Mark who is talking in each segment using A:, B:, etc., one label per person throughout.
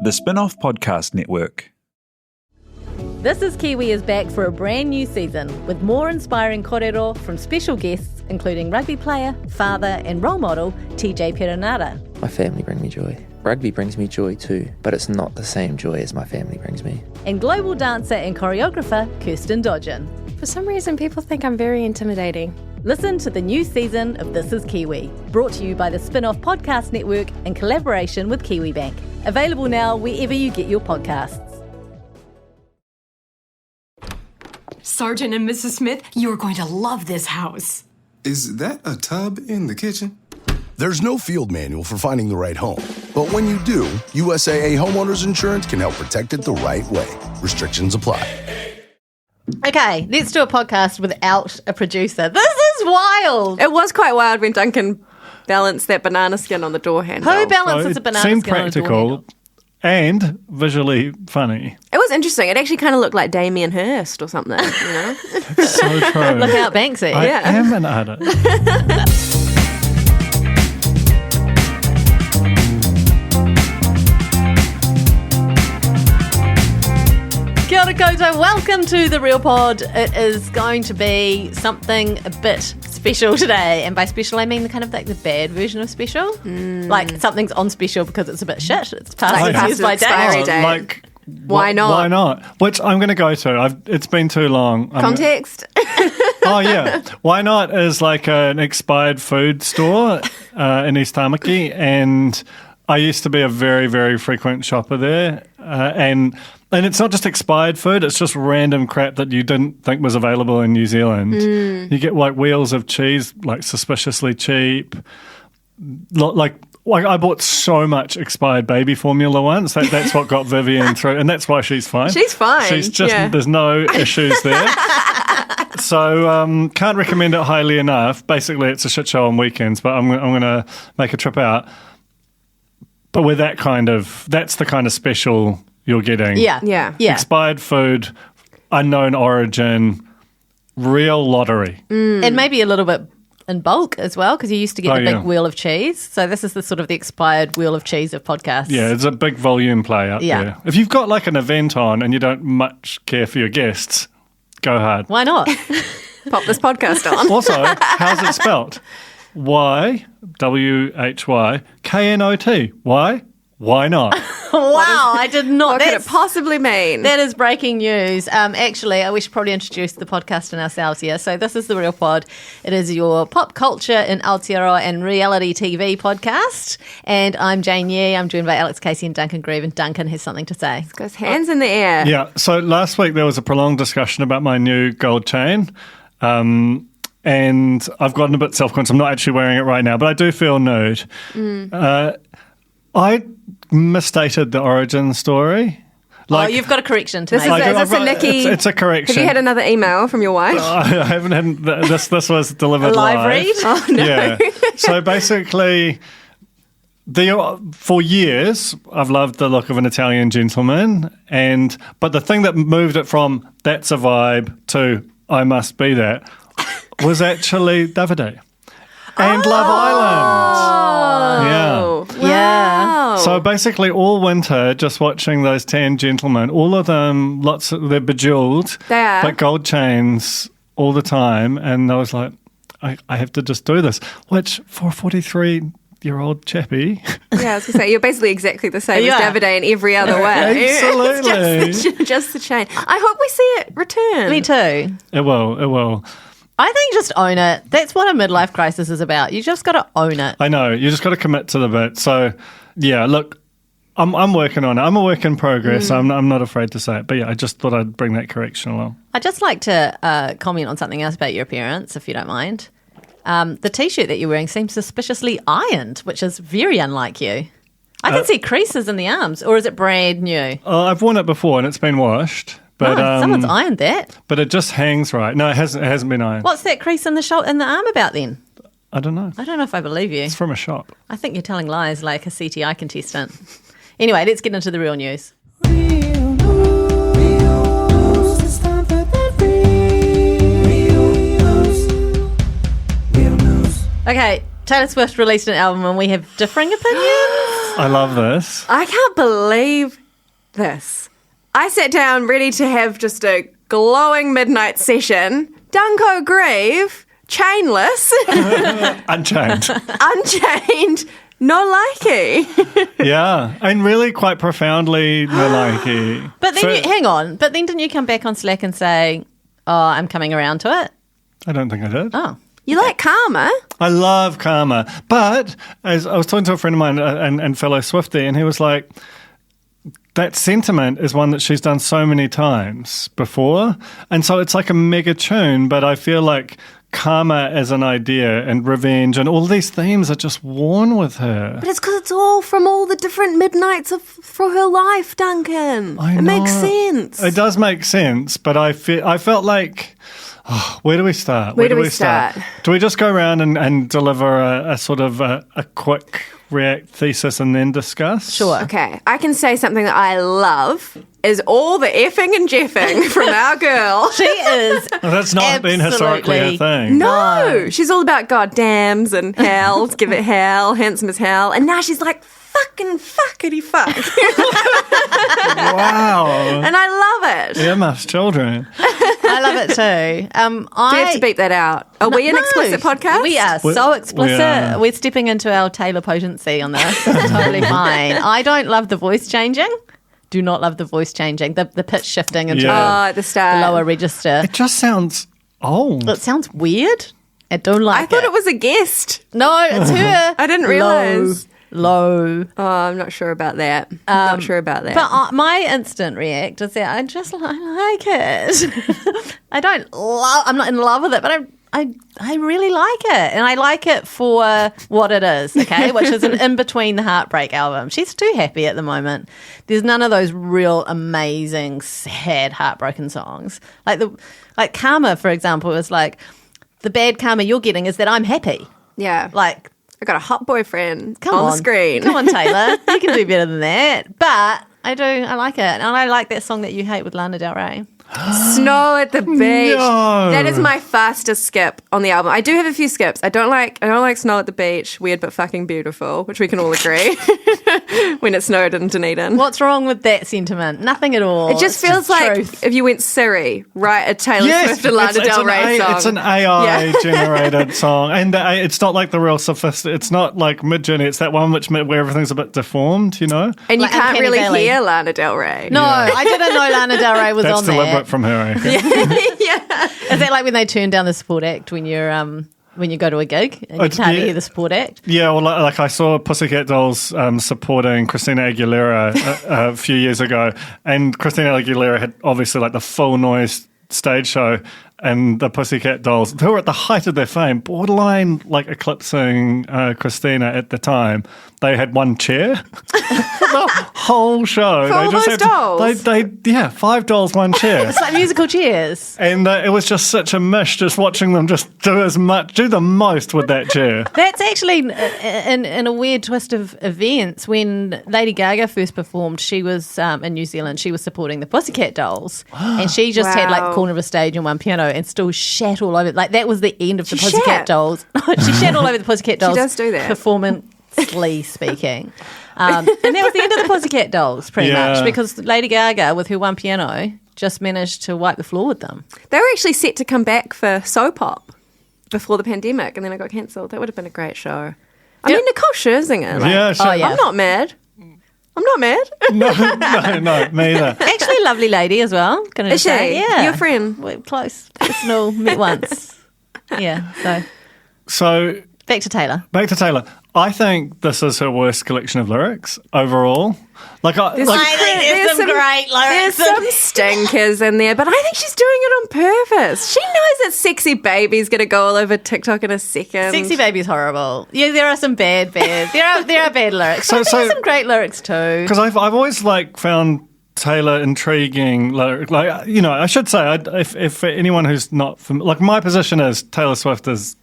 A: The Spin-off Podcast Network.
B: This is Kiwi is back for a brand new season with more inspiring kōrero from special guests including rugby player, father and role model TJ Perenara.
C: My family bring me joy. Rugby brings me joy too, but it's not the same joy as my family brings me.
B: And global dancer and choreographer Kirsten Dodgen.
D: For some reason, people think I'm very intimidating.
B: Listen to the new season of This is Kiwi, brought to you by the Spin-off Podcast Network in collaboration with KiwiBank. Available now wherever you get your podcasts.
E: Sergeant and Mrs. Smith, you're going to love this house.
F: Is that a tub in the kitchen?
G: There's no field manual for finding the right home. But when you do, USAA Homeowners Insurance can help protect it the right way. Restrictions apply.
B: Okay, let's do a podcast without a producer. This is wild.
D: It was quite wild when Duncan balanced that banana skin on the door handle.
B: Who balances a banana
H: seemed
B: skin on a door
H: practical
B: handle?
H: and visually funny.
D: It was interesting. It actually kind of looked like Damien Hirst or something, you know?
H: So true.
B: Look out, Banksy.
H: I am an artist.
B: Kia ora koutou, welcome to The Real Pod. It is going to be something a bit special today. And by special, I mean the kind of like the bad version of special. Like something's on special because it's a bit shit. It's past its use by
D: expiry
B: date.
D: date.
H: Like,
D: Why not?
H: Why not? Which I'm going to go to. It's been too long.
D: Context?
H: Oh, yeah. Why Not is like an expired food store in East Tamaki, and I used to be a very, very frequent shopper there. And it's not just expired food, it's just random crap that you didn't think was available in New Zealand. You get like wheels of cheese, like suspiciously cheap. Like I bought so much expired baby formula once. That's what got Vivian through, and that's why she's fine.
D: She's fine.
H: She's just,
D: yeah.
H: There's no issues there. So can't recommend it highly enough. Basically, it's a shit show on weekends, but I'm going to make a trip out. But with that's the kind of special you're getting.
B: Yeah.
H: Expired food, unknown origin, real lottery.
B: And maybe a little bit in bulk as well, because you used to get the big wheel of cheese. So this is the sort of the expired wheel of cheese of podcasts.
H: Yeah, it's a big volume play up there. If you've got like an event on and you don't much care for your guests, go hard.
B: Why not?
D: Pop this podcast on.
H: Also, how's it spelt? YWHYKNOT. Why? Why not?
B: Wow, I did not.
D: What could it possibly mean?
B: That is breaking news. Actually, we should probably introduce the podcast and ourselves here. So this is The Real Pod. It is your pop culture in Aotearoa and reality TV podcast. And I'm Jane Yee. I'm joined by Alex Casey and Duncan Grieve. And Duncan has something to say.
D: It goes hands in the air.
H: Yeah, so last week there was a prolonged discussion about my new gold chain. And I've gotten a bit self-conscious. I'm not actually wearing it right now, but I do feel nude. I misstated the origin story.
B: You've got a correction to make.
D: Is this a Nikki?
H: It's a correction.
D: Have you had another email from your wife?
H: I haven't had this. This was delivered
B: A live read?
D: Oh, no.
H: Yeah. So basically, for years, I've loved the look of an Italian gentleman, but the thing that moved it from that's a vibe to I must be that was actually Davide and Love Island. Yeah.
B: Yeah.
H: So basically, all winter, just watching those tan gentlemen, all of them, they're bejeweled,
D: They are.
H: but gold chains all the time. And I was like, I have to just do this, which for a 43-year-old chappie.
D: Yeah, I was going to say, you're basically exactly the same
B: Yeah.
D: as Davide in every other way.
H: Absolutely.
D: It's just the chain. I hope we see it return.
B: Me too.
H: It will.
B: I think just own it. That's what a midlife crisis is about. You just got to own it.
H: I know. You just got to commit to the bit. So, yeah, look, I'm working on it. I'm a work in progress. I'm not afraid to say it. But yeah, I just thought I'd bring that correction along.
B: I'd just like to comment on something else about your appearance, if you don't mind. The T-shirt that you're wearing seems suspiciously ironed, which is very unlike you. I can see creases in the arms, or is it brand new?
H: I've worn it before and it's been washed. But,
B: someone's ironed that.
H: But it just hangs right. No, it hasn't been ironed.
B: What's that crease in the arm about then?
H: I don't know.
B: I don't know if I believe you.
H: It's from a shop.
B: I think you're telling lies like a CTI contestant. Anyway, let's get into the real news. Okay, Taylor Swift released an album and we have differing opinions.
H: I love this.
D: I can't believe this. I sat down ready to have just a glowing midnight session. Dunko Grieve, chainless,
H: Unchained.
D: unchained, no likey.
H: Yeah, and really quite profoundly likey.
B: But then, hang on. But then didn't you come back on Slack and say, oh, I'm coming around to it?
H: I don't think I did.
B: Oh.
D: You like Karma?
H: I love Karma. But as I was talking to a friend of mine and fellow Swiftie, and he was like, that sentiment is one that she's done so many times before. And so it's like a mega tune, but I feel like karma as an idea and revenge and all these themes are just worn with her.
D: But it's because it's all from all the different midnights for her life, Duncan. It makes sense.
H: It does make sense, but I felt like... Oh, where do we start?
D: Where do we start?
H: Do we just go around and deliver a sort of a quick react thesis and then discuss?
B: Sure.
D: Okay, I can say something that I love is all the effing and jeffing from our girl.
B: She is.
H: Well, that's not been historically her thing.
D: No, she's all about goddams and hell, give it hell, handsome as hell. And now she's like, fucking fuckity fuck.
H: Wow.
D: And I love it.
H: Earmuffs children.
B: I love it too.
D: Do you have to beep that out? Are we an explicit podcast?
B: We are so explicit. We're stepping into our Taylor potency on this. It's totally fine. I don't love the voice changing. Do not love the voice changing. The pitch shifting into
D: at the start.
B: lower register.
H: It just sounds old.
B: It sounds weird. I don't like it.
D: I thought it was a guest.
B: No, it's her.
D: I didn't realise.
B: Low.
D: Oh, I'm not sure about that. Not sure about that.
B: But my instant react is that I like it. I'm not in love with it, but I really like it. And I like it for what it is, okay? Which is an in-between the heartbreak album. She's too happy at the moment. There's none of those real amazing, sad, heartbroken songs. Like Karma, for example, is like, the bad karma you're getting is that I'm happy.
D: yeah.
B: Like,
D: I got a hot boyfriend
B: come
D: on
B: on
D: the screen.
B: Come on, Taylor. You can do better than that. But I like it. And I like that song that you hate with Lana Del Rey.
D: Snow at the beach.
H: No.
D: That is my fastest skip on the album. I do have a few skips. I don't like Snow at the Beach, weird but fucking beautiful, which we can all agree. When it snowed in Dunedin.
B: What's wrong with that sentiment? Nothing at all.
D: It just
B: It's
D: feels like
B: truth.
D: if you went Siri, write a Taylor Swift and Lana Del Rey song.
H: It's an AI generated song, and it's not like the real sophisticated. It's not like mid-journey. It's that one where everything's a bit deformed, you know.
D: And you
B: Like
D: can't
B: Uncanny
D: really
B: Valley.
D: hear Lana Del Rey.
B: No, I didn't know Lana Del Rey was
H: That's
B: on
H: deliberate
B: there.
H: from her. I reckon.
B: Is that like when they turn down the support act when you're when you go to a gig and you can't hear the support act?
H: Yeah, well, like I saw Pussycat Dolls supporting Christina Aguilera a few years ago, and Christina Aguilera had obviously like the full noise stage show, and the Pussycat Dolls, who were at the height of their fame, borderline like eclipsing Christina at the time. They had one chair for the whole show.
D: For all those dolls?
H: They 5 dolls, one chair.
B: It's like musical chairs.
H: And it was just such a mish just watching them just do the most with that chair.
B: That's actually in a weird twist of events. When Lady Gaga first performed, she was in New Zealand. She was supporting the Pussycat Dolls, and she just had like the corner of a stage and one piano, and still shat all over. Like that was the end of the Pussycat
D: shat?
B: Dolls. She shat all over the Pussycat Dolls.
D: does do that.
B: Performancely speaking, and that was the end of the Pussycat Dolls, pretty much, because Lady Gaga with her one piano just managed to wipe the floor with them.
D: They were actually set to come back for So Pop before the pandemic, and then it got cancelled. That would have been a great show. I mean, Nicole Scherzinger. Like,
H: Yeah, sure.
B: yeah.
D: I'm not mad.
H: No, me either.
B: Actually, a lovely lady as well. Can I
D: Is
B: just say?
D: she?
B: Yeah,
D: Your friend?
B: We're close, personal, met once. Yeah. So
H: So
B: back to Taylor.
H: I think this is her worst collection of lyrics overall.
B: There's some great lyrics.
D: There's some stinkers in there, but I think she's doing it on purpose. She knows that Sexy Baby's going to go all over TikTok in a second.
B: Sexy Baby's horrible. Yeah, there are some bad. There are bad lyrics.
H: So-
B: But
H: so-
B: there's some great lyrics too.
H: Because I've always found Taylor intriguing. I should say if anyone who's not my position is Taylor Swift is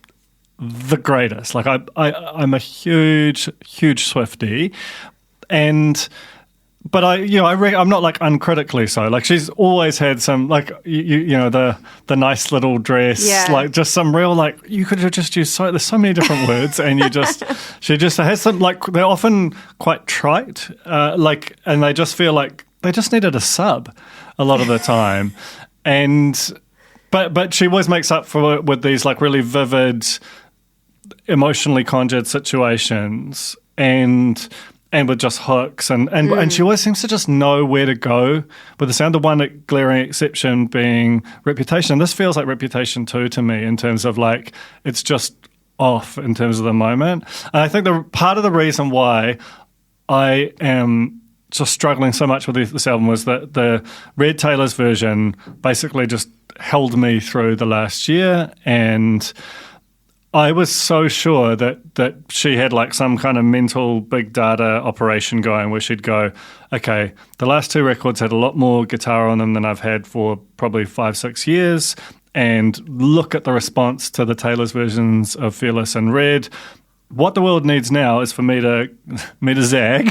H: the greatest. I'm a huge Swiftie, and But I'm not like uncritically so. Like she's always had some like the nice little dress, like just some real like you could have just used there's so many different words, and she just has some like they're often quite trite, and they just feel like they just needed a sub a lot of the time, but she always makes up for it with these like really vivid, emotionally conjured situations and with just hooks and she always seems to just know where to go with the sound. The one glaring exception being Reputation. And this feels like Reputation 2 to me in terms of like it's just off in terms of the moment. And I think part of the reason why I am just struggling so much with this album was that the Red Taylor's version basically just held me through the last year, and I was so sure that she had like some kind of mental big data operation going where she'd go, okay, the last 2 records had a lot more guitar on them than I've had for probably 5-6 years, and look at the response to the Taylor's versions of Fearless and Red. What the world needs now is for me to zag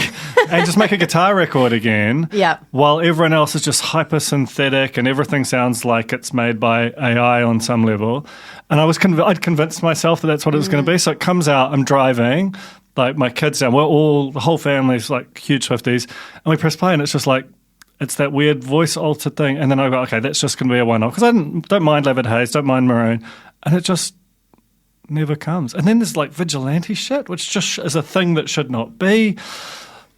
H: and just make a guitar record again.
B: Yeah.
H: While everyone else is just hyper synthetic and everything sounds like it's made by AI on some level. And I'd convinced myself that that's what it was going to be. So it comes out, I'm driving, like my kids down, the whole family's like huge Swifties, and we press play and it's just like, it's that weird voice altered thing. And then I go, okay, that's just going to be a one-off. Because I don't mind Lavid Haze, don't mind Maroon. And it just never comes. And then there's like vigilante shit, which just is a thing that should not be.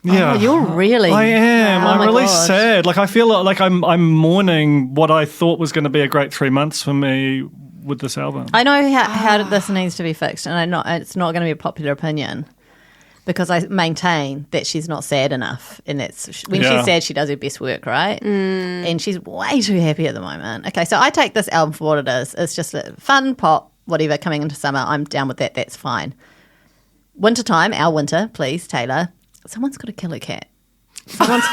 H: Yeah,
B: you're really.
H: I am. I'm really
B: gosh.
H: sad. Like I feel like I'm mourning what I thought was going to be a great 3 months for me with this album.
B: I know how this needs to be fixed, and it's not going to be a popular opinion because I maintain that she's not sad enough, and that's when she's sad, she does her best work, right? And she's way too happy at the moment. Okay, so I take this album for what it is. It's just a fun pop, whatever, coming into summer. I'm down with that. That's fine. Wintertime, our winter, please, Taylor. Someone's got to kill a cat. Someone's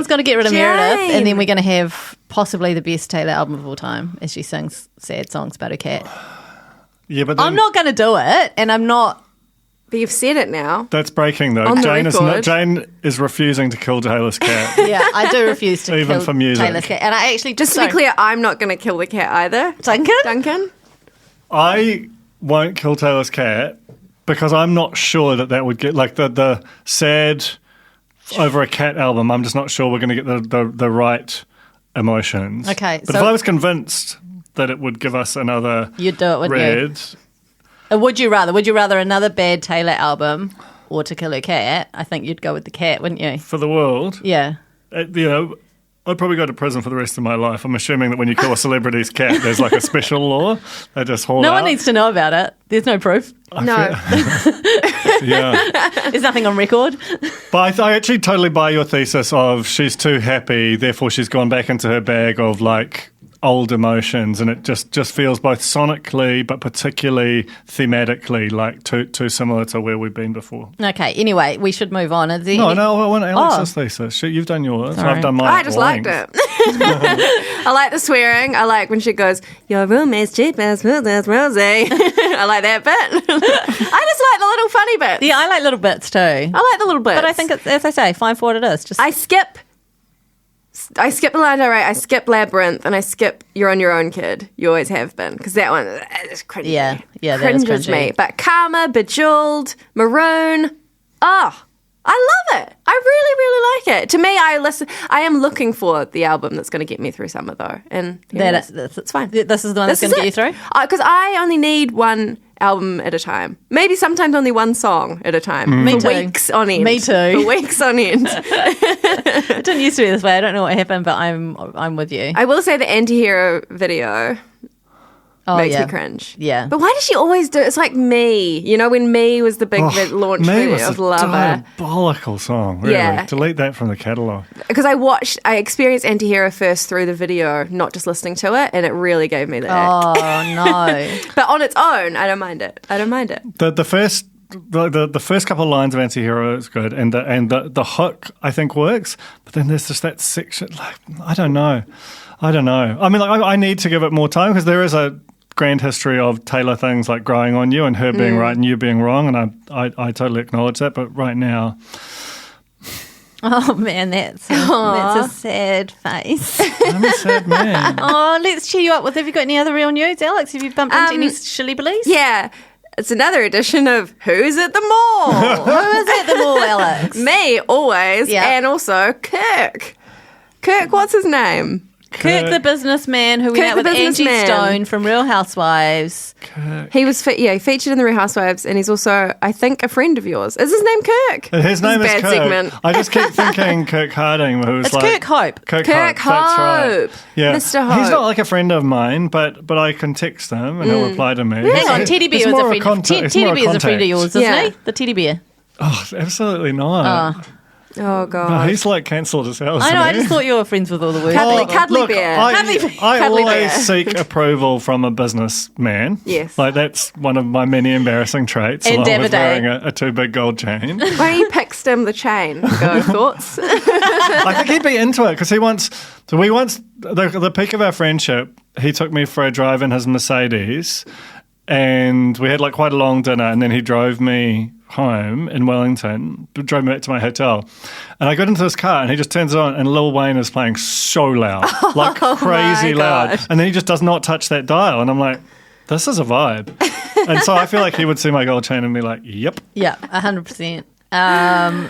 B: got to get rid of Meredith, and then we're going to have possibly the best Taylor album of all time as she sings sad songs about her cat.
H: Yeah, but then,
B: I'm not going to do it, and I'm not.
D: But you've said it now.
H: That's breaking though.
D: On the
H: Jane is refusing to kill Taylor's cat.
B: Yeah, I do refuse to
H: Even
B: kill
H: for music.
B: Taylor's cat, and I actually
D: Just to be clear, I'm not going to kill the cat either. Duncan?
H: I won't kill Taylor's cat because I'm not sure that would get like the sad over a cat album. I'm just not sure we're going to get the right emotions.
B: Okay,
H: but if I was convinced that it would give us another
B: you'd do it, wouldn't
H: Red.
B: you? Would you rather another bad Taylor album or To Kill a Cat? I think you'd go with the cat, wouldn't you?
H: For the world.
B: Yeah.
H: I'd probably go to prison for the rest of my life. I'm assuming that when you kill a celebrity's cat, there's like a special law. They just haul
B: No
H: out.
B: one needs to know about it. There's no proof.
D: No.
H: Yeah.
B: There's nothing on record.
H: But I actually totally buy your thesis of she's too happy, therefore she's gone back into her bag of like old emotions, and it just feels both sonically but particularly thematically like too similar to where we've been before.
B: Okay, anyway, we should move on. Is there
H: No, I want Alex's thesis. You've done yours.
B: Sorry.
H: I've done mine.
D: I just liked it. I like the swearing. I like when she goes, your room is cheap as Rosie. I like that bit. I just like the little funny bits.
B: Yeah, I like little bits too.
D: I like the little bits.
B: But I think it's, as I say, fine for what it is. Just
D: I skip the line I write. I skip Labyrinth and I skip You're on Your Own, Kid. You always have been. Because that one is cringy.
B: Yeah, that is
D: Cringes
B: cringy.
D: me. But Karma, Bejeweled, Maroon. Oh, I love it. I really, really like it. To me, I am looking for the album that's going to get me through summer, though. And it's fine.
B: This is the one that's going to get you through?
D: Because I only need one album at a time. Maybe sometimes only one song at a time.
B: Me
D: For
B: too.
D: weeks on end.
B: Me too.
D: For weeks on end.
B: It didn't used to be this way. I don't know what happened, but I'm with you.
D: I will say the anti-hero video makes me cringe.
B: Yeah.
D: But why does she always do it? It's like Me. You know, when Me was the big launch
H: Me
D: video
H: was
D: of
H: a
D: Lover.
H: diabolical song, really.
D: Yeah.
H: Delete that from the catalogue.
D: Because I experienced anti-hero first through the video, not just listening to it, and it really gave me the ick.
B: Oh, no.
D: But on its own, I don't mind it.
H: The first couple of lines of Anti-Hero is good, and the hook I think works, but then there's just that section. Like I don't know. I mean, like I need to give it more time because there is a grand history of Taylor things like growing on you and her being right and you being wrong, and I totally acknowledge that. But right now,
B: Oh, man, that's a sad face.
H: I'm a sad man.
B: Oh, let's cheer you up with, have you got any other real news, Alex? Have you bumped into any shilly-billies?
D: Yeah. It's another edition of Who's at the Mall?
B: Who is at the mall, Alex?
D: Me, always.
B: Yeah.
D: And also Kirk. Kirk, what's his name?
B: Kirk the businessman who went out with Angie Stone from Real Housewives.
D: He was he featured in the Real Housewives, and he's also, I think, a friend of yours. Is his name Kirk?
H: His name is
D: bad
H: Kirk.
D: segment.
H: I just keep thinking Kirk Harding, who was
B: It's
H: like
B: Kirk Hope.
H: Kirk
D: Hope.
H: That's right.
D: Hope.
H: Yeah,
D: Mr. Hope.
H: He's not like a friend of mine, but I can text him and he'll reply to me.
B: Hang on, Teddy Bear is a friend. Teddy Bear is a friend of yours, isn't
D: Yeah.
B: he? The Teddy Bear.
H: Oh, absolutely not.
D: Oh, God.
H: No, he's like cancelled his house.
B: I know, I just thought you were friends with all the words.
D: Cuddly
H: Look,
D: bear.
H: I
B: Cuddly bear.
D: Cuddly
H: always
D: bear.
H: seek approval from a businessman.
D: Yes.
H: Like that's one of my many embarrassing traits.
B: And
H: along with
B: Davide.
H: wearing a too big gold chain.
D: Why don't you pick Stim the chain? Go, thoughts?
H: I think he'd be into it because the peak of our friendship, he took me for a drive in his Mercedes and we had like quite a long dinner and then he drove me home in Wellington, drove me back to my hotel. And I got into this car and he just turns it on and Lil Wayne is playing so loud, like crazy loud.
D: God.
H: And then he just does not touch that dial. And I'm like, this is a vibe. And so I feel like he would see my gold chain and be like, yep.
B: Yeah, 100%.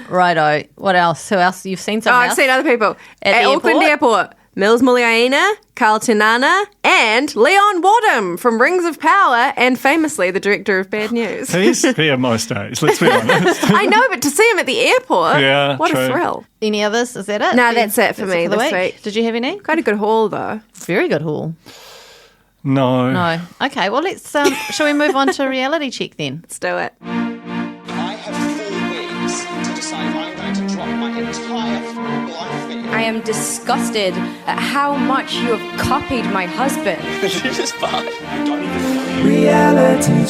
B: Righto. What else? Who else? You've seen
D: Oh,
B: someone
D: I've
B: else?
D: seen other people.
B: At the
D: Auckland Airport. Mills Muliaina, Carl Tinana, and Leon Wadham from Rings of Power, and famously the director of Bad News.
H: He's here most days, let's be honest.
D: I know, but to see him at the airport,
H: Yeah,
D: what
H: true.
D: a thrill.
B: Any others? Is that it?
D: No, that's it for me
B: the
D: this week.
B: Did you have any?
D: Quite a good haul, though.
B: Very good haul.
H: No.
B: No. Okay, well, let's. Shall we move on to reality check then?
D: Let's do it.
I: I have 4 weeks to decide if I'm going to drop my entire life in.
J: I am disgusted at how much you have copied my husband.
I: This is fine. I don't even know.
F: Reality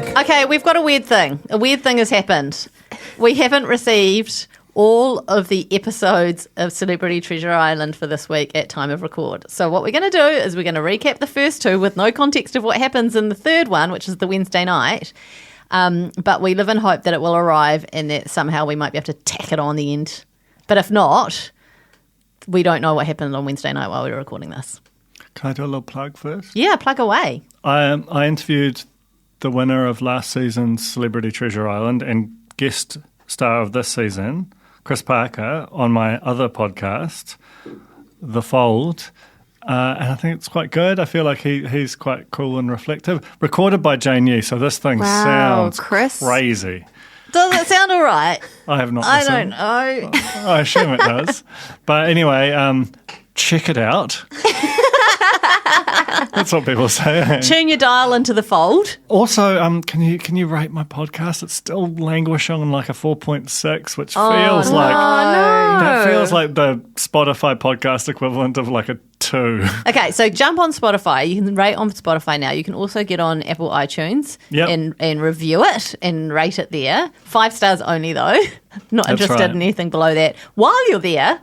F: check.
B: Okay, we've got a weird thing. A weird thing has happened. We haven't received all of the episodes of Celebrity Treasure Island for this week at time of record. So what we're going to do is we're going to recap the first 2 with no context of what happens in the third one, which is the Wednesday night. But we live in hope that it will arrive and that somehow we might be able to tack it on the end. But if not, we don't know what happened on Wednesday night while we were recording this.
H: Can I do a little plug first?
B: Yeah, plug away.
H: I interviewed the winner of last season's Celebrity Treasure Island and guest star of this season, Chris Parker, on my other podcast, The Fold. And I think it's quite good. I feel like he's quite cool and reflective. Recorded by Jane Yee, so this thing sounds
D: Chris.
H: crazy.
B: Does it sound all right?
H: I have not
B: I
H: listened.
B: don't know.
H: I assume it does. But anyway, check it out. That's what people say.
B: Tune your dial into The Fold.
H: Also, can you rate my podcast? It's still languishing on like a 4.6, which feels like that feels like the Spotify podcast equivalent of like a 2.
B: Okay, so jump on Spotify. You can rate on Spotify now. You can also get on Apple iTunes and review it and rate it there. 5 stars only, though. Not
H: That's
B: interested
H: right.
B: in anything below that. While you're there,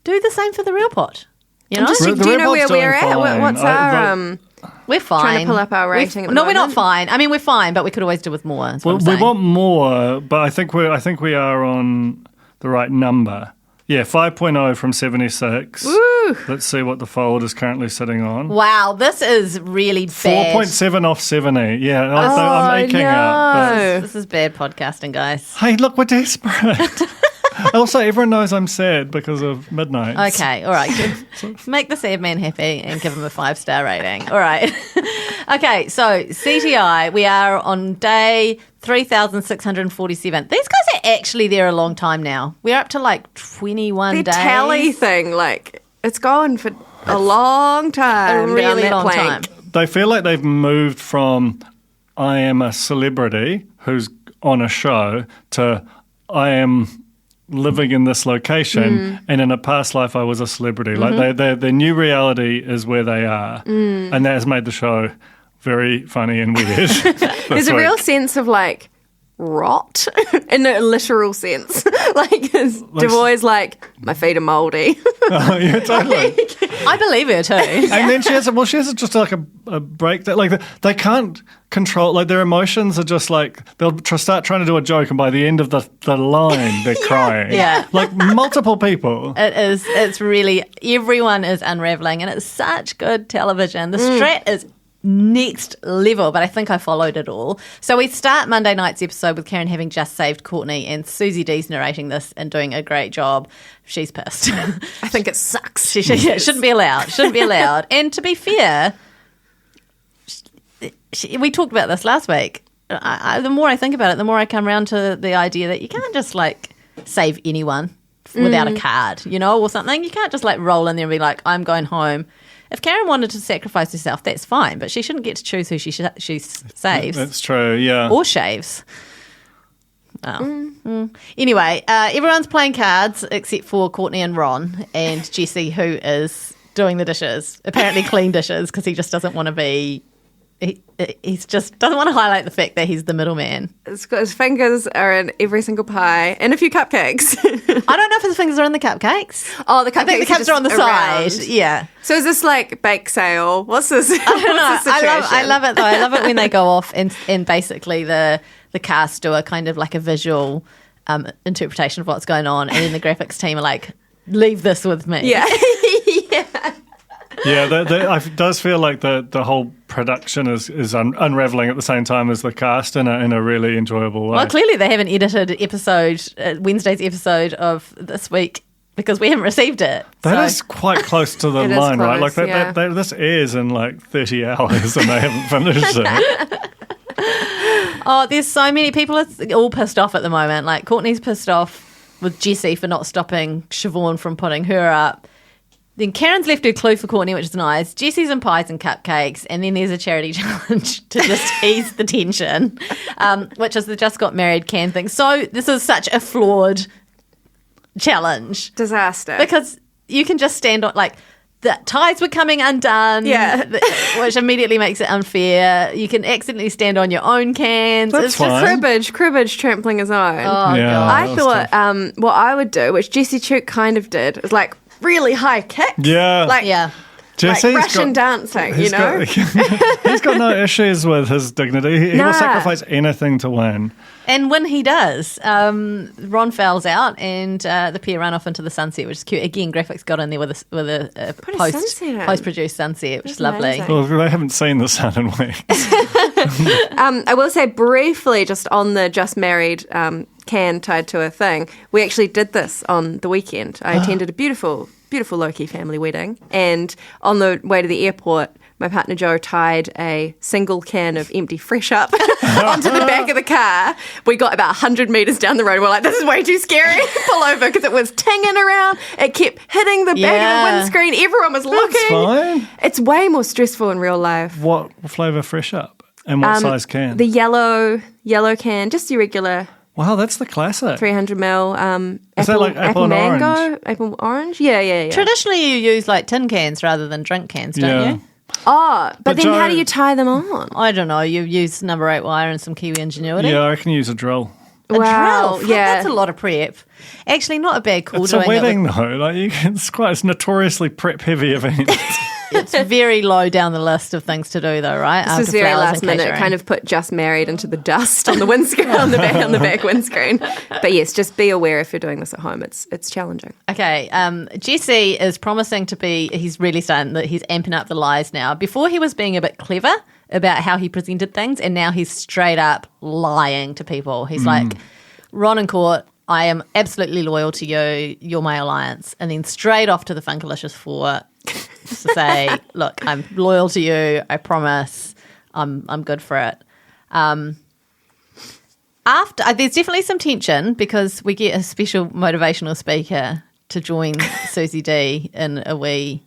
B: do the same for the Real Pot. You know,
H: The
D: Do you know where
H: Real Pod's
D: we're
H: doing
D: at?
H: fine.
D: What's our
B: we're fine.
D: Trying to pull up our rating at the
B: No, we're not
D: moment.
B: fine. I mean, we're fine, but we could always do with more. That's what
H: Well,
B: I'm
H: we
B: saying.
H: want more, but I think we are on the right number. Yeah, 5.0 from 76.
D: Woo!
H: Let's see what The Fold is currently sitting on.
B: Wow, this is really bad.
H: 4.7 off 70. Yeah, I'm aching up.
B: This is bad podcasting, guys.
H: Hey, look, we're desperate. Also, everyone knows I'm sad because of Midnight.
B: Okay, all right. Good. Make the sad man happy and give him a 5-star rating. All right. Okay, so CTI, we are on day 3,647. These guys are actually there a long time now. We're up to like 21
D: The
B: days.
D: tally thing, like, it's gone for a long time.
B: A really
D: down that
B: long
D: plank.
B: time.
H: They feel like they've moved from I am a celebrity who's on a show to I am living in this location and in a past life I was a celebrity. Like their new reality is where they are. And that has made the show very funny and weird.
D: There's a real sense of like rot in a literal sense. Like, Du Bois like, my feet are mouldy.
H: Oh, yeah, totally.
B: I believe her too.
H: And then she has just like a break that like they can't control, like their emotions are just like they'll start trying to do a joke and by the end of the line they're crying.
B: Yeah.
H: Like multiple people.
B: It's really, everyone is unraveling and it's such good television. The strat is next level, but I think I followed it all. So we start Monday night's episode with Karen having just saved Courtney and Susie D's narrating this and doing a great job. She's pissed.
D: I think it sucks.
B: She shouldn't be allowed. Shouldn't be allowed. And to be fair, we talked about this last week. The more I think about it, the more I come around to the idea that you can't just like save anyone without a card, or something. You can't just like roll in there and be like, I'm going home. If Karen wanted to sacrifice herself, that's fine, but she shouldn't get to choose who she saves.
H: That's true, yeah.
B: Or shaves. Anyway, everyone's playing cards except for Courtney and Ron and Jesse, who is doing the dishes. Apparently clean dishes because he just doesn't want to be... He's just doesn't want to highlight the fact that he's the middleman.
D: His fingers are in every single pie and a few cupcakes.
B: I don't know if his fingers are in the cupcakes.
D: Oh, the cupcakes.
B: I think the cups are on the
D: around.
B: side. Yeah.
D: So is this like bake sale? What's this?
B: I don't know.
D: What's the situation?
B: I love it though. I love it when they go off and basically the cast do a kind of like a visual interpretation of what's going on, and then the graphics team are like, "Leave this with me."
D: Yeah.
H: Yeah, it does feel like the whole production is unraveling at the same time as the cast in a really enjoyable way.
B: Well, clearly they haven't edited Wednesday's episode of this week because we haven't received it.
H: That is quite close to the
D: It is
H: line, right?
D: close,
H: Like this airs in like 30 hours and they haven't finished it.
B: Oh, there's so many people are all pissed off at the moment. Like Courtney's pissed off with Jessie for not stopping Siobhan from putting her up. Then Karen's left her clue for Courtney, which is nice. Jesse's in pies and cupcakes. And then there's a charity challenge to just ease the tension, which is the just got married can thing. So this is such a flawed challenge.
D: Disaster.
B: Because you can just stand on, like, the ties were coming undone, which immediately makes it unfair. You can accidentally stand on your own cans.
H: That's fine.
D: Cribbage trampling his own.
B: Oh,
H: Yeah.
B: God.
D: I thought what I would do, which Jessie Chook kind of did, was like really high kicks.
H: Yeah.
D: Like,
B: Yeah.
H: Jesse's
D: like Russian dancing,
H: he's he's got no issues with his dignity. He will sacrifice anything to win.
B: And when he does, Ron fouls out and the pair run off into the sunset, which is cute. Again, graphics got in there with a post-produced sunset, which is lovely.
D: amazing.
H: Well, they haven't seen the sun in weeks.
D: I will say briefly, just on the just married can tied to a thing, we actually did this on the weekend. I attended a beautiful low-key family wedding, and on the way to the airport, my partner Joe tied a single can of empty Fresh Up onto the back of the car. We got about 100 metres down the road and we're like, this is way too scary. Pull over, because it was tinging around. It kept hitting the back of the windscreen. Everyone was looking.
H: That's fine.
D: It's way more stressful in real life.
H: What flavour Fresh Up? And what size can?
D: The yellow can, just your regular...
H: Wow, that's the classic.
D: 300 ml.
H: Is that like apple and
D: mango?
H: orange?
D: Apple orange? Yeah.
B: Traditionally, you use like tin cans rather than drink cans, don't you?
D: Oh, but then
H: Joe,
D: how do you tie them on?
B: I don't know. You use number 8 wire and some Kiwi ingenuity.
H: Yeah, I can use a drill.
B: A
D: Wow,
B: drill?
D: yeah.
B: That's a lot of prep. Actually, not a bad call
H: It's
B: doing
H: a wedding,
B: it.
H: though. Like it's notoriously prep-heavy event.
B: It's very low down the list of things to do, though, right?
D: This was very last minute. Kind of put just married into the dust on the windscreen, on the back windscreen. But yes, just be aware if you're doing this at home. It's challenging.
B: Okay, Jesse is promising to be. He's really starting that he's amping up the lies now. Before he was being a bit clever about how he presented things, and now he's straight up lying to people. He's like, Ron and Court, I am absolutely loyal to you. You're my alliance, and then straight off to the Funkalicious 4. Just to say, look, I'm loyal to you. I promise. I'm good for it. After there's definitely some tension because we get a special motivational speaker to join Susie D in a wee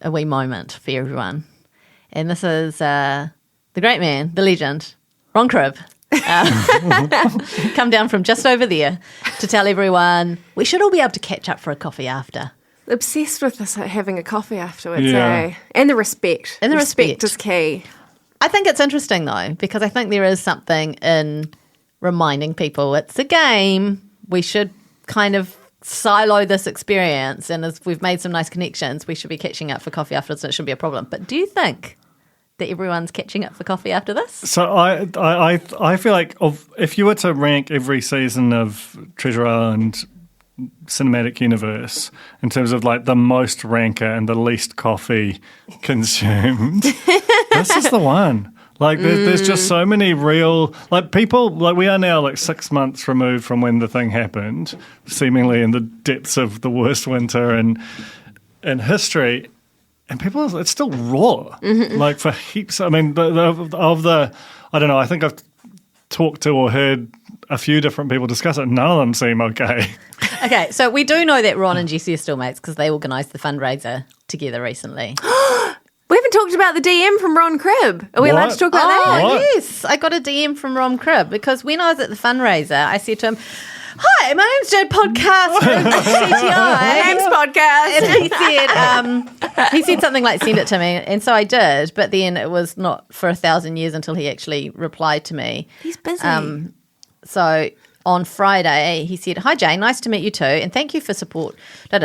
B: moment for everyone, and this is the great man, the legend, Ron Cribb. Come down from just over there to tell everyone we should all be able to catch up for a coffee after.
D: Obsessed with this, having a coffee afterwards,
H: Yeah.
D: And the respect.
B: And the respect.
D: is key.
B: I think it's interesting though, because I think there is something in reminding people it's a game. We should kind of silo this experience, and as we've made some nice connections, we should be catching up for coffee afterwards, and it shouldn't be a problem. But do you think that everyone's catching up for coffee after this?
H: So I feel like if you were to rank every season of Treasure Island cinematic universe in terms of like the most ranker and the least coffee consumed, this is the one. Like there's just so many real, like people, like we are now like 6 months removed from when the thing happened, seemingly in the depths of the worst winter in history, and people, it's still raw, like for heaps. I mean, I don't know, I think I've talked to or heard a few different people discuss it. None of them seem okay.
B: Okay, so we do know that Ron and Jessie are still mates because they organised the fundraiser together recently.
D: We haven't talked about the DM from Ron Cribb. Are we allowed to talk about that?
B: Oh, yes. I got a DM from Ron Cribb because when I was at the fundraiser, I said to him, "Hi, my name's Jade Podcast from CTI."
D: Name's
B: And
D: Podcast.
B: he said something like, "Send it to me." And so I did, but then it was not for 1,000 years until he actually replied to me.
D: He's busy.
B: So on Friday, he said, "Hi, Jane, nice to meet you too, and thank you for support. We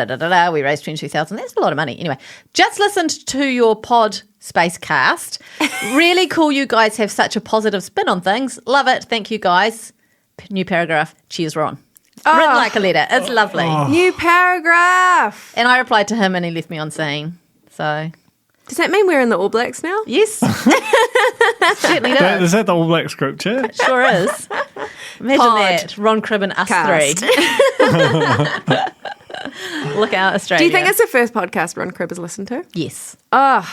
B: raised 22,000. That's a lot of money. Anyway, just listened to your pod Spacecast. Really cool you guys have such a positive spin on things. Love it. Thank you, guys." New paragraph. Cheers, Ron. Written like a letter. It's lovely.
D: New paragraph.
B: And I replied to him and he left me on scene. So...
D: Does that mean we're in the All Blacks now?
B: Yes. Certainly does.
H: Is that the All Blacks group chat?
B: Sure is. Imagine that. Ron Cribb and us
D: Cast.
B: three. Look out, Australia.
D: Do you think it's the first podcast Ron Cribb has listened to?
B: Yes.
D: Oh.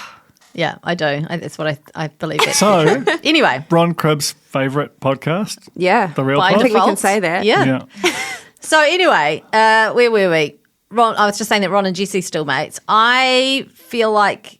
B: Yeah, I do. That's what I believe.
H: So,
B: anyway.
H: Ron Cribb's favourite podcast?
D: Yeah.
H: The Real
B: By
H: Pod?
D: I think we can
B: default.
D: say that.
B: Yeah. So anyway, where were we? Ron, I was just saying that Ron and Jessie still mates. I feel like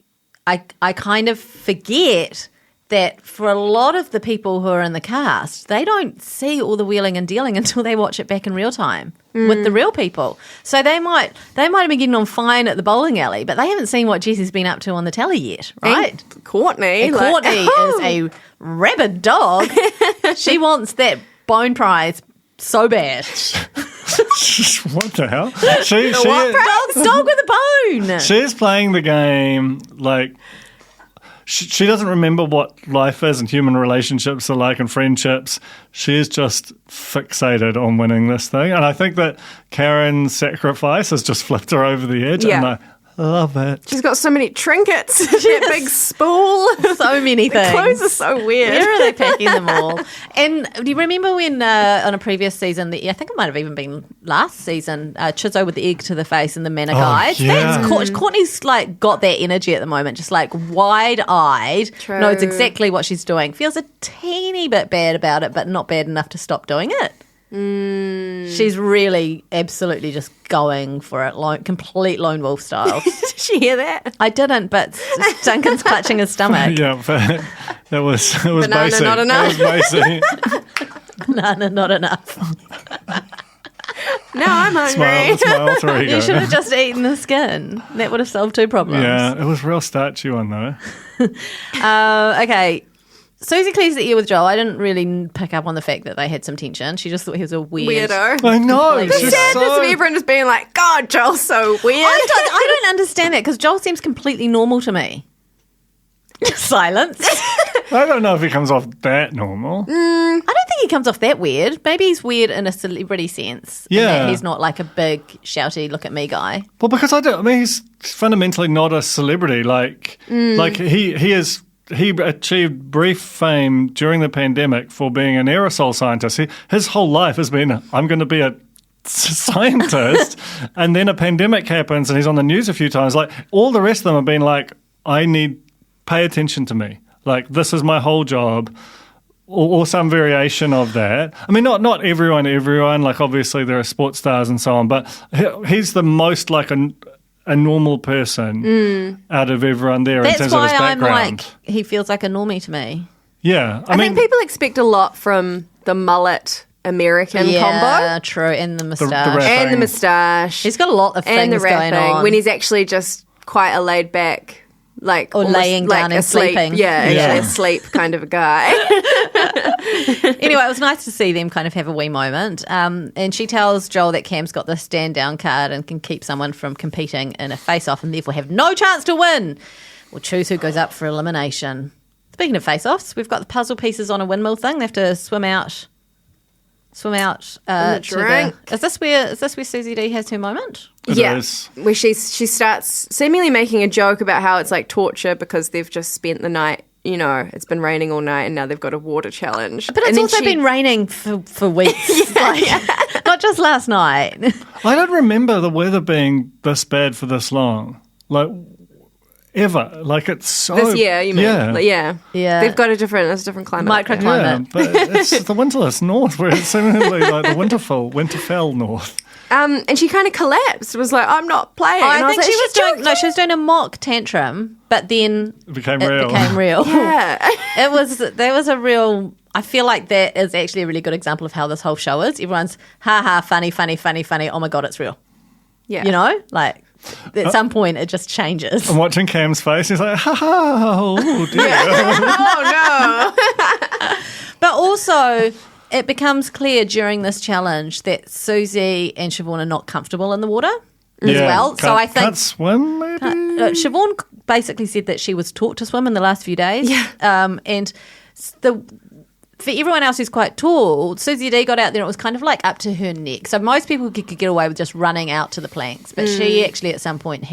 B: I kind of forget that for a lot of the people who are in the cast, they don't see all the wheeling and dealing until they watch it back in real time with the real people. So they might have been getting on fine at the bowling alley, but they haven't seen what Jessie's been up to on the telly yet, right?
D: And Courtney.
B: And Courtney is a rabid dog. She wants that bone prize so bad.
H: What the hell?
B: Dog with a bone.
H: She's playing the game like she doesn't remember what life is and human relationships are like and friendships. She is just fixated on winning this thing. And I think that Karen's sacrifice has just flipped her over the edge.
D: Yeah.
H: And I love it.
D: She's got so many trinkets. That big spool.
B: So many things.
D: The clothes are so weird.
B: Where are they packing them all? And do you remember when on a previous season, I think it might have even been last season, Chizzo with the egg to the face and the manna guide?
H: Yeah.
B: Courtney's like got that energy at the moment, just like wide-eyed,
D: True.
B: knows exactly what she's doing, feels a teeny bit bad about it, but not bad enough to stop doing it. She's really absolutely just going for it, complete lone wolf style.
D: Did she hear that?
B: I didn't, but Duncan's clutching his stomach.
H: Yeah, but it was
D: Banana
H: basic.
D: not enough.
H: It was basic.
B: Banana not enough.
D: Now I'm hungry.
H: Smile alter ego.
B: You should have just eaten the skin. That would have solved two problems.
H: Yeah, it was real starchy one though.
B: Okay. Susie clears the ear with Joel. I didn't really pick up on the fact that they had some tension. She just thought he was a
D: Weirdo.
H: I know.
B: The
H: It's just
D: Sadness of everyone just being like, God, Joel's so weird.
B: I don't understand that because Joel seems completely normal to me. Silence.
H: I don't know if he comes off that normal.
B: I don't think he comes off that weird. Maybe he's weird in a celebrity sense. in
H: Yeah.
B: that he's not like a big, shouty, look at me guy.
H: Well, because I mean, he's fundamentally not a celebrity. Like he achieved brief fame during the pandemic for being an aerosol scientist. His whole life has been, I'm going to be a scientist. And then a pandemic happens and he's on the news a few times. Like all the rest of them have been like, pay attention to me. Like this is my whole job. Or some variation of that. I mean, not everyone. Like obviously there are sports stars and so on, but he's the most like a normal person out of everyone there in terms of his background.
B: That's why I'm like, he feels like a normie to me.
H: Yeah.
D: I think people expect a lot from the mullet American combo.
B: Yeah, true. And the moustache.
H: rapping.
D: And the moustache.
B: He's got a lot of
D: and
B: things
D: the rapping
B: going on.
D: when he's actually just quite a laid back like
B: Or
D: almost
B: laying down and
D: asleep.
B: sleeping.
D: Yeah,
H: Yeah.
D: actually asleep kind of a guy.
B: Anyway, it was nice to see them kind of have a wee moment. And she tells Joel that Cam's got the stand down card and can keep someone from competing in a face off and therefore have no chance to win or choose who goes up for elimination. Speaking of face offs, we've got the puzzle pieces on a windmill thing. They have to swim out. In the
D: drink.
B: Is this where Susie D has her moment?
H: It is.
D: Where she starts seemingly making a joke about how it's like torture because they've just spent the night, you know, it's been raining all night and now they've got a water challenge.
B: But it's also been raining for weeks. Not just last night.
H: I don't remember the weather being this bad for this long. Like, ever. Like, it's so...
D: This year, you mean?
H: Yeah.
D: Like, yeah. They've got a different climate.
B: Microclimate.
H: Yeah, but it's the winterless north where it's seemingly like the Winterfell north.
D: And she kind of collapsed. Was like, I'm not playing.
B: I
D: and
B: think
D: was
B: she
D: like,
B: was doing she was doing a mock tantrum, but then
H: It became real.
D: Yeah.
B: There was a real. I feel like that is actually a really good example of how this whole show is. Everyone's funny. Oh my god, it's real.
D: Yeah.
B: You know, like at some point it just changes.
H: I'm watching Cam's face. He's like, ha ha, oh dear.
D: Oh no.
B: But also, it becomes clear during this challenge that Susie and Siobhan are not comfortable in the water as well. So I think
H: can't swim, maybe.
B: Siobhan basically said that she was taught to swim in the last few days. Yeah. And for everyone else who's quite tall, Susie D got out there and it was kind of like up to her neck. So most people could get away with just running out to the planks. But she actually at some point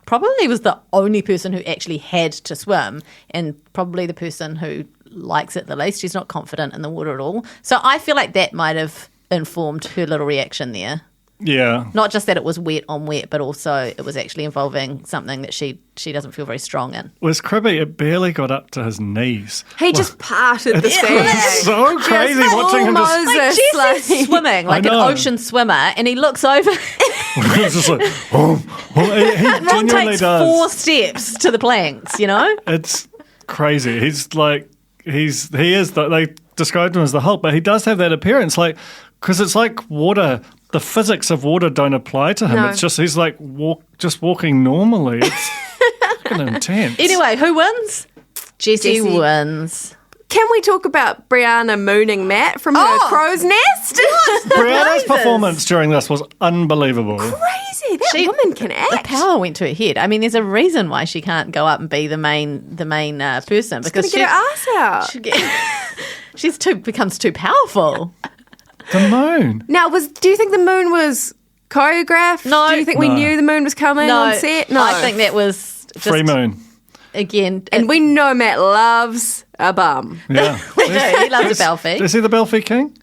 B: probably was the only person who actually had to swim and probably the person who likes it the least. She's not confident in the water at all. So I feel like that might have informed her little reaction there.
H: Yeah.
B: Not just that it was wet on wet, but also it was actually involving something that she doesn't feel very strong in.
H: Was Cribby, it barely got up to his knees.
D: He just parted the
H: It's
D: sand.
H: so crazy watching him just...
B: Like Jesse's swimming like an
H: know.
B: ocean swimmer, and he looks over.
H: It's just like, he
B: Ron
H: genuinely
B: takes
H: does.
B: 4 steps to the planks. You know,
H: It's crazy. He's like, he is, they described him as the Hulk, but he does have that appearance, like, because it's like water, the physics of water don't apply to him.
D: No.
H: It's just, he's like just walking normally. It's fucking intense.
B: Anyway, who wins? Jesse
D: Jessie.
B: wins.
D: Can we talk about Brianna mooning Matt from her crow's nest?
H: Brianna's performance during this was unbelievable.
D: Crazy. That woman can
B: The
D: act.
B: power went to her head. I mean, there's a reason why she can't go up and be the main person because
D: She's gonna get her ass out.
B: She becomes too powerful.
H: The moon.
D: Now, do you think the moon was choreographed?
B: No.
D: Do you think we
H: No.
D: knew the moon was coming on set? No.
B: I think that was just,
H: Free moon.
B: again.
D: And we know Matt loves a bum.
H: Yeah.
B: he loves a belfie.
H: Is he the Belfie King?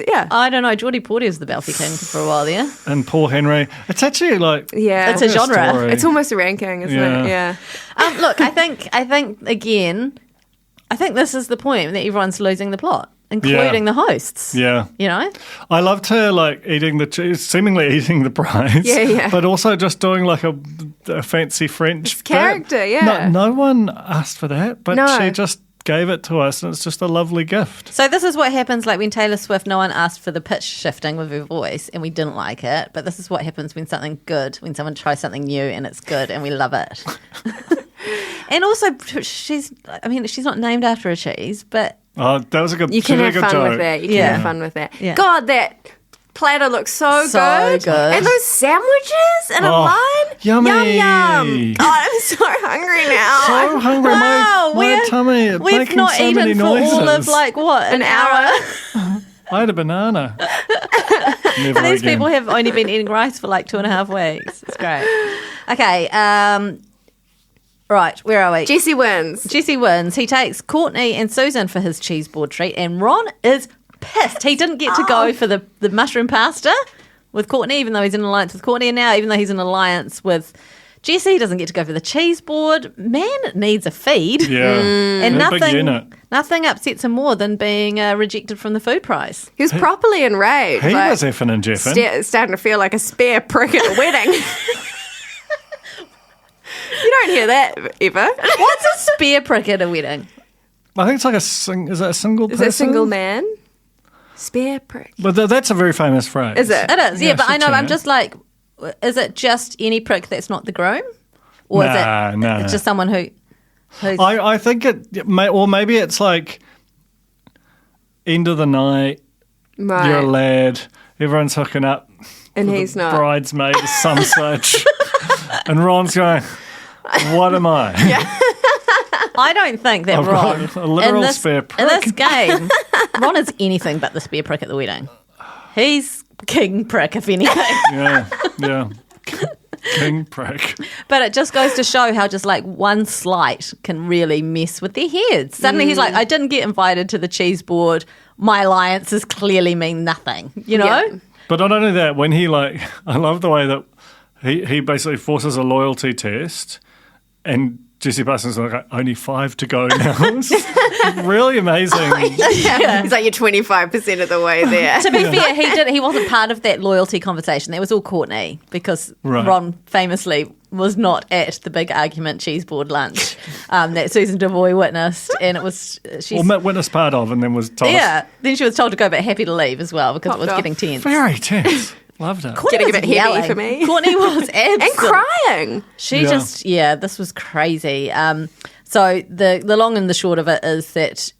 D: Yeah.
B: I don't know. Geordie Porter is the belfie king for a while there.
H: And Paul Henry. It's actually like...
D: Yeah.
B: It's a genre.
H: story.
D: It's almost a ranking, isn't
H: Yeah.
D: it? Yeah.
B: Look, I think again, I think this is the point that everyone's losing the plot, including the hosts.
H: Yeah.
B: You know?
H: I loved her like eating the cheese, seemingly eating the prize.
D: Yeah.
H: But also just doing like a fancy French bit.
D: character, yeah.
H: No one asked for that, but
D: No.
H: she just gave it to us, and it's just a lovely gift.
B: So this is what happens like when Taylor Swift, no one asked for the pitch shifting with her voice and we didn't like it. But this is what happens when when someone tries something new and it's good and we love it. And also, she's not named after a cheese, but
H: Oh, that was a good.
D: You can have
H: good
D: fun
H: joke.
D: with that. You can
B: Yeah.
D: have fun with that.
B: Yeah.
D: God, that platter looks so
B: So
D: good.
B: good.
D: And those sandwiches in a
H: Oh,
D: line.
H: yummy.
D: Yum, yum. Oh, I'm so hungry now.
H: So hungry,
B: wow,
H: my tummy is
B: we've
H: making
B: not
H: so
B: eaten
H: many
B: for
H: noises.
B: all of an hour.
H: I had a banana. Never
B: And these
H: again.
B: people have only been eating rice for like 2.5 weeks. It's great. Okay, right, where are we?
D: Jesse wins.
B: Jesse wins. He takes Courtney and Susan for his cheese board treat, and Ron is pissed. He didn't get to go for the mushroom pasta with Courtney, even though he's in an alliance with Courtney, and now even though he's in an alliance with Jesse, he doesn't get to go for the cheese board. Man needs a feed.
H: Yeah.
B: And
H: They're a big unit.
B: nothing upsets him more than being rejected from the food prize.
D: He was properly enraged.
H: He
D: like,
H: was effing and jeffing.
D: starting to feel like a spare prick at a wedding. You don't hear that ever.
B: What's a spear prick at a wedding?
H: I think it's like is it a single
D: Is
H: person?
D: it a single man? Spare prick.
H: But that's a very famous phrase.
D: Is it?
B: It is, yeah, but I know,
H: should
B: I'm
H: change.
B: just like, is it just any prick that's not the groom? Or
H: Nah,
B: is it
H: nah.
B: just someone who...
H: I think it may, or maybe it's like end of the night,
D: Right.
H: you're a lad, everyone's hooking up.
D: And
H: with
D: he's
H: the
D: not.
H: Bridesmaid, some such. And Ron's going, what am I?
B: I don't think that
H: I've
B: Ron,
H: got a literal spare
B: in
H: prick.
B: this game, Ron is anything but the spare prick at the wedding. He's king prick, if anything.
H: Yeah. King prick.
B: But it just goes to show how just like one slight can really mess with their heads. Suddenly he's like, I didn't get invited to the cheese board. My alliances clearly mean nothing, you know?
D: Yeah.
H: But not only that, when he like, I love the way that he basically forces a loyalty test, and Jesse Parsons is like, only 5 to go now. It's really amazing.
D: Yeah. He's like, you're 25% of the way there.
B: To be fair, he wasn't part of that loyalty conversation. That was all Courtney, because
H: Right.
B: Ron famously was not at the big argument cheese board lunch that Susan Devoy witnessed, and it was
H: witnessed part of, and then was told.
B: Yeah, then she was told to go, but happy to leave as well because it was
D: Popped off.
B: getting tense.
H: Very tense. Loved it.
B: Courtney
D: Getting a
B: was
D: bit heavy
B: yelling.
D: for me.
B: Courtney was
D: And crying.
B: She
H: Yeah.
B: this was crazy. So the long and the short of it is that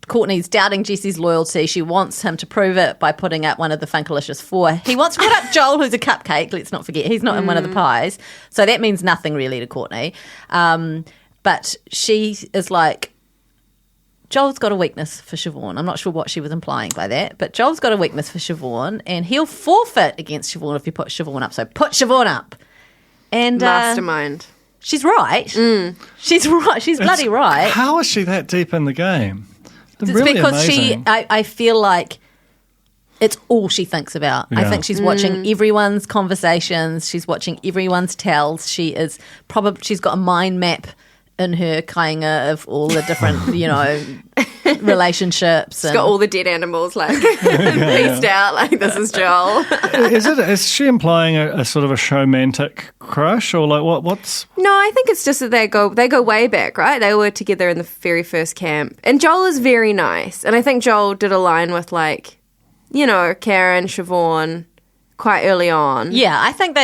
B: Courtney's doubting Jesse's loyalty. She wants him to prove it by putting up one of the Funkalicious 4. He wants to put up Joel, who's a cupcake. Let's not forget, he's not in one of the pies. So that means nothing really to Courtney. But she is like, Joel's got a weakness for Siobhan. I'm not sure what she was implying by that, but Joel's got a weakness for Siobhan, and he'll forfeit against Siobhan if you put Siobhan up. So put Siobhan up. And
D: Mastermind.
B: she's right. She's right. She's bloody right.
H: How is she that deep in the game?
B: It's
H: really
B: because
H: amazing.
B: I feel like it's all she thinks about. I
H: Yeah.
B: think she's watching everyone's conversations. She's watching everyone's tells. She's got a mind map in her kainga of all the different, relationships.
D: She's got all the dead animals like pieced out. Like, this is Joel.
H: Is she implying a sort of a showmantic crush, or like what's?
D: No, I think it's just that they go way back, right? They were together in the very first camp, and Joel is very nice, and I think Joel did a line with like, Karen, Siobhan, quite early on.
B: Yeah, I think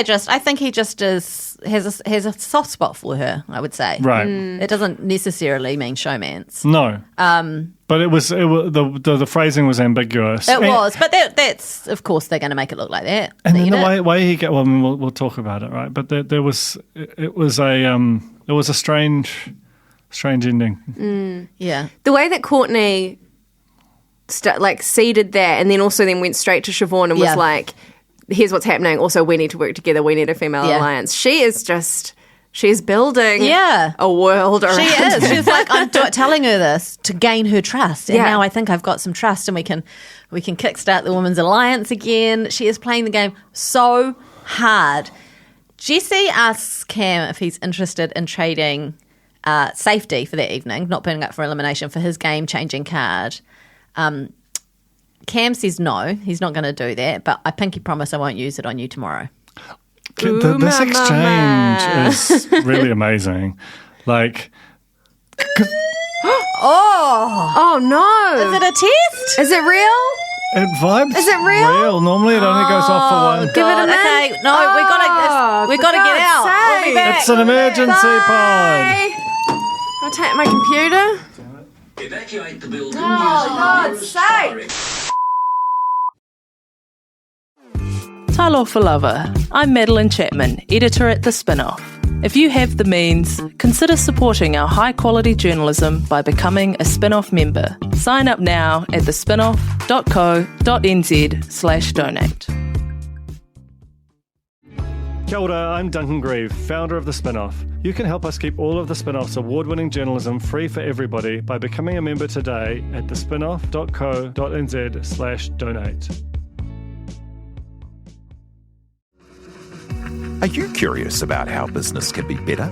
B: he just has a soft spot for her, I would say.
H: Right.
B: It doesn't necessarily mean showmance.
H: No. But it was the phrasing was ambiguous.
B: It was, but that's of course they're going to make it look like that.
H: And then the way he well, I mean, we'll talk about it, right? But there was a strange ending.
B: Yeah.
D: The way that Courtney seeded that, and then went straight to Siobhan and was like, here's what's happening. Also, we need to work together. We need a female alliance. She's building a world around
B: She is.
D: her.
B: She's like, I'm telling her this to gain her trust. And now I think I've got some trust, and we can kickstart the women's alliance again. She is playing the game so hard. Jesse asks Cam if he's interested in trading safety for that evening, not putting up for elimination for his game-changing card. Cam says no, he's not going to do that, but I pinky promise I won't use it on you tomorrow.
H: This exchange is really amazing. Like,
D: Oh no!
B: Is it a test?
D: Is it real?
H: it vibes.
D: Is it real?
H: Normally, it only goes off for one.
D: Give it a minute.
B: Okay, no, we got to get out. We'll be back.
H: It's an emergency pod.
D: I'll take my computer.
F: Evacuate the building.
D: God's sake!
K: Talo for Lover. I'm Madeline Chapman, editor at The Spinoff. If you have the means, consider supporting our high-quality journalism by becoming a Spinoff member. Sign up now at thespinoff.co.nz/donate.
H: Kia ora, I'm Duncan Grieve, founder of The Spinoff. You can help us keep all of The Spinoff's award-winning journalism free for everybody by becoming a member today at thespinoff.co.nz/donate.
L: Are you curious about how business can be better?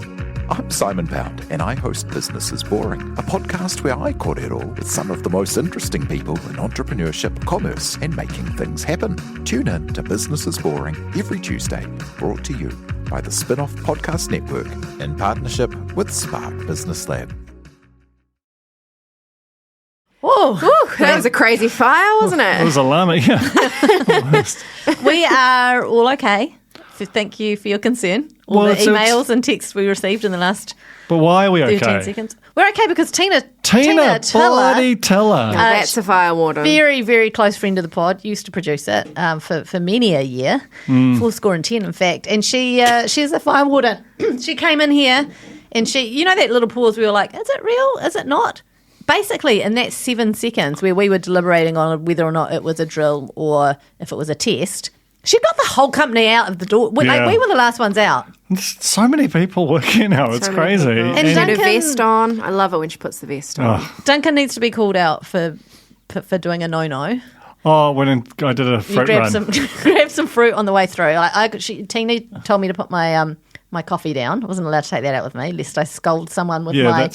L: I'm Simon Pound, and I host Business is Boring, a podcast where I kōrero with some of the most interesting people in entrepreneurship, commerce, and making things happen. Tune in to Business is Boring every Tuesday, brought to you by the Spinoff Podcast Network in partnership with Spark Business Lab.
B: Whoa,
D: That was a crazy fire, wasn't
H: It
D: it?
H: was alarming, yeah.
B: we are all okay. thank you for your concern. All the emails and texts we received in the last
H: But why are we
B: 13
H: okay?
B: seconds. We're okay because Tina
H: bloody Tiller.
D: That's a fire warden.
B: Very, very close friend of the pod, used to produce it for many a year, 410 in fact. And she's a fire warden. She came in here and that little pause we were like, is it real? Is it not? Basically, in that 7 seconds where we were deliberating on whether or not it was a drill or if it was a test, she got the whole company out of the door. We were the last ones out.
H: There's so many people working now. It's crazy.
B: And
D: she had
B: Duncan,
D: her vest on. I love it when she puts the vest on.
B: Duncan needs to be called out for doing a no-no.
H: Oh, when I did a fruit run.
B: Grabbed some fruit on the way through. Tina told me to put my my coffee down. I wasn't allowed to take that out with me, lest I scold someone with my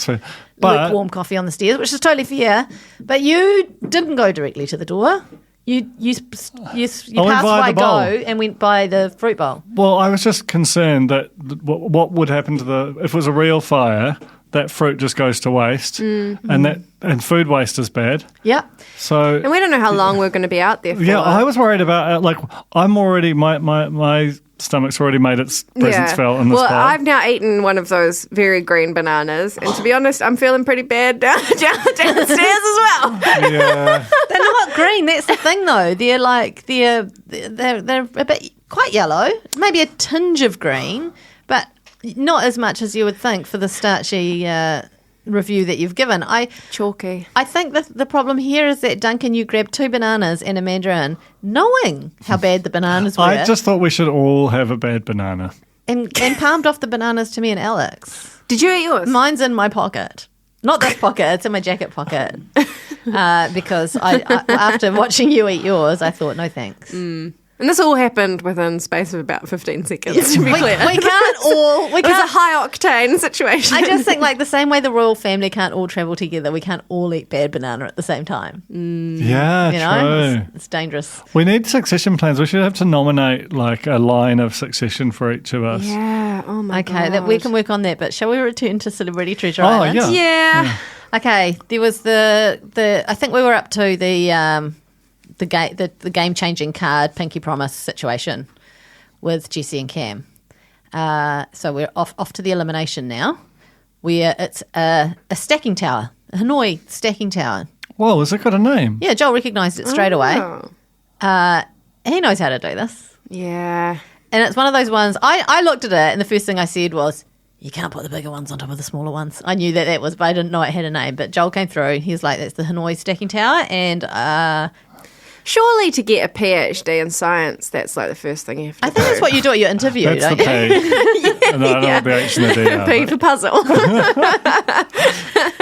B: lukewarm coffee on the stairs, which is totally fair. But you didn't go directly to the door. You passed by go and went by the fruit bowl.
H: Well, I was just concerned that what would happen to if it was a real fire, that fruit just goes to waste, and food waste is bad.
B: Yeah.
H: So
D: and we don't know how long we're going to be out there for.
H: Yeah, I was worried about I'm already my stomach's already made its presence felt in this pod.
D: I've now eaten one of those very green bananas, and to be honest, I'm feeling pretty bad downstairs as well.
H: Yeah.
B: They're not green. That's the thing, though. They're they're a bit quite yellow, maybe a tinge of green, but not as much as you would think for the starchy review that you've given.
D: Chalky.
B: I think the problem here is that, Duncan, you grabbed 2 bananas and a mandarin, knowing how bad the bananas were.
H: I just thought we should all have a bad banana.
B: And palmed off the bananas to me and Alex.
D: Did you eat yours?
B: Mine's in my pocket. Not this pocket, it's in my jacket pocket. Because I after watching you eat yours, I thought, no thanks.
D: And this all happened within space of about 15 seconds, to be clear.
B: We can't all...
D: It was a high-octane situation.
B: I just think, the same way the royal family can't all travel together, we can't all eat bad banana at the same time.
H: Yeah,
B: true. It's dangerous.
H: We need succession plans. We should have to nominate, a line of succession for each of us.
D: Yeah, oh my God.
B: Okay, we can work on that, but shall we return to Celebrity Treasure Island?
D: Yeah.
B: Okay, there was the I think we were up to the game-changing card Pinky Promise situation with Jessie and Cam. So we're off to the elimination now. It's a stacking tower, a Hanoi stacking tower.
H: Whoa, has it got a name?
B: Yeah, Joel recognised it straight away. He knows how to do this.
D: Yeah.
B: And it's one of those ones, I looked at it and the first thing I said was, you can't put the bigger ones on top of the smaller ones. I knew that was, but I didn't know it had a name. But Joel came through. He was like, that's the Hanoi stacking tower. And...
D: surely to get a PhD in science, that's the first thing you have to do.
B: I think that's what you do at your interview,
H: that's
B: don't
H: the
B: you?
H: P. No, that'll be H and the D.
D: P for puzzle.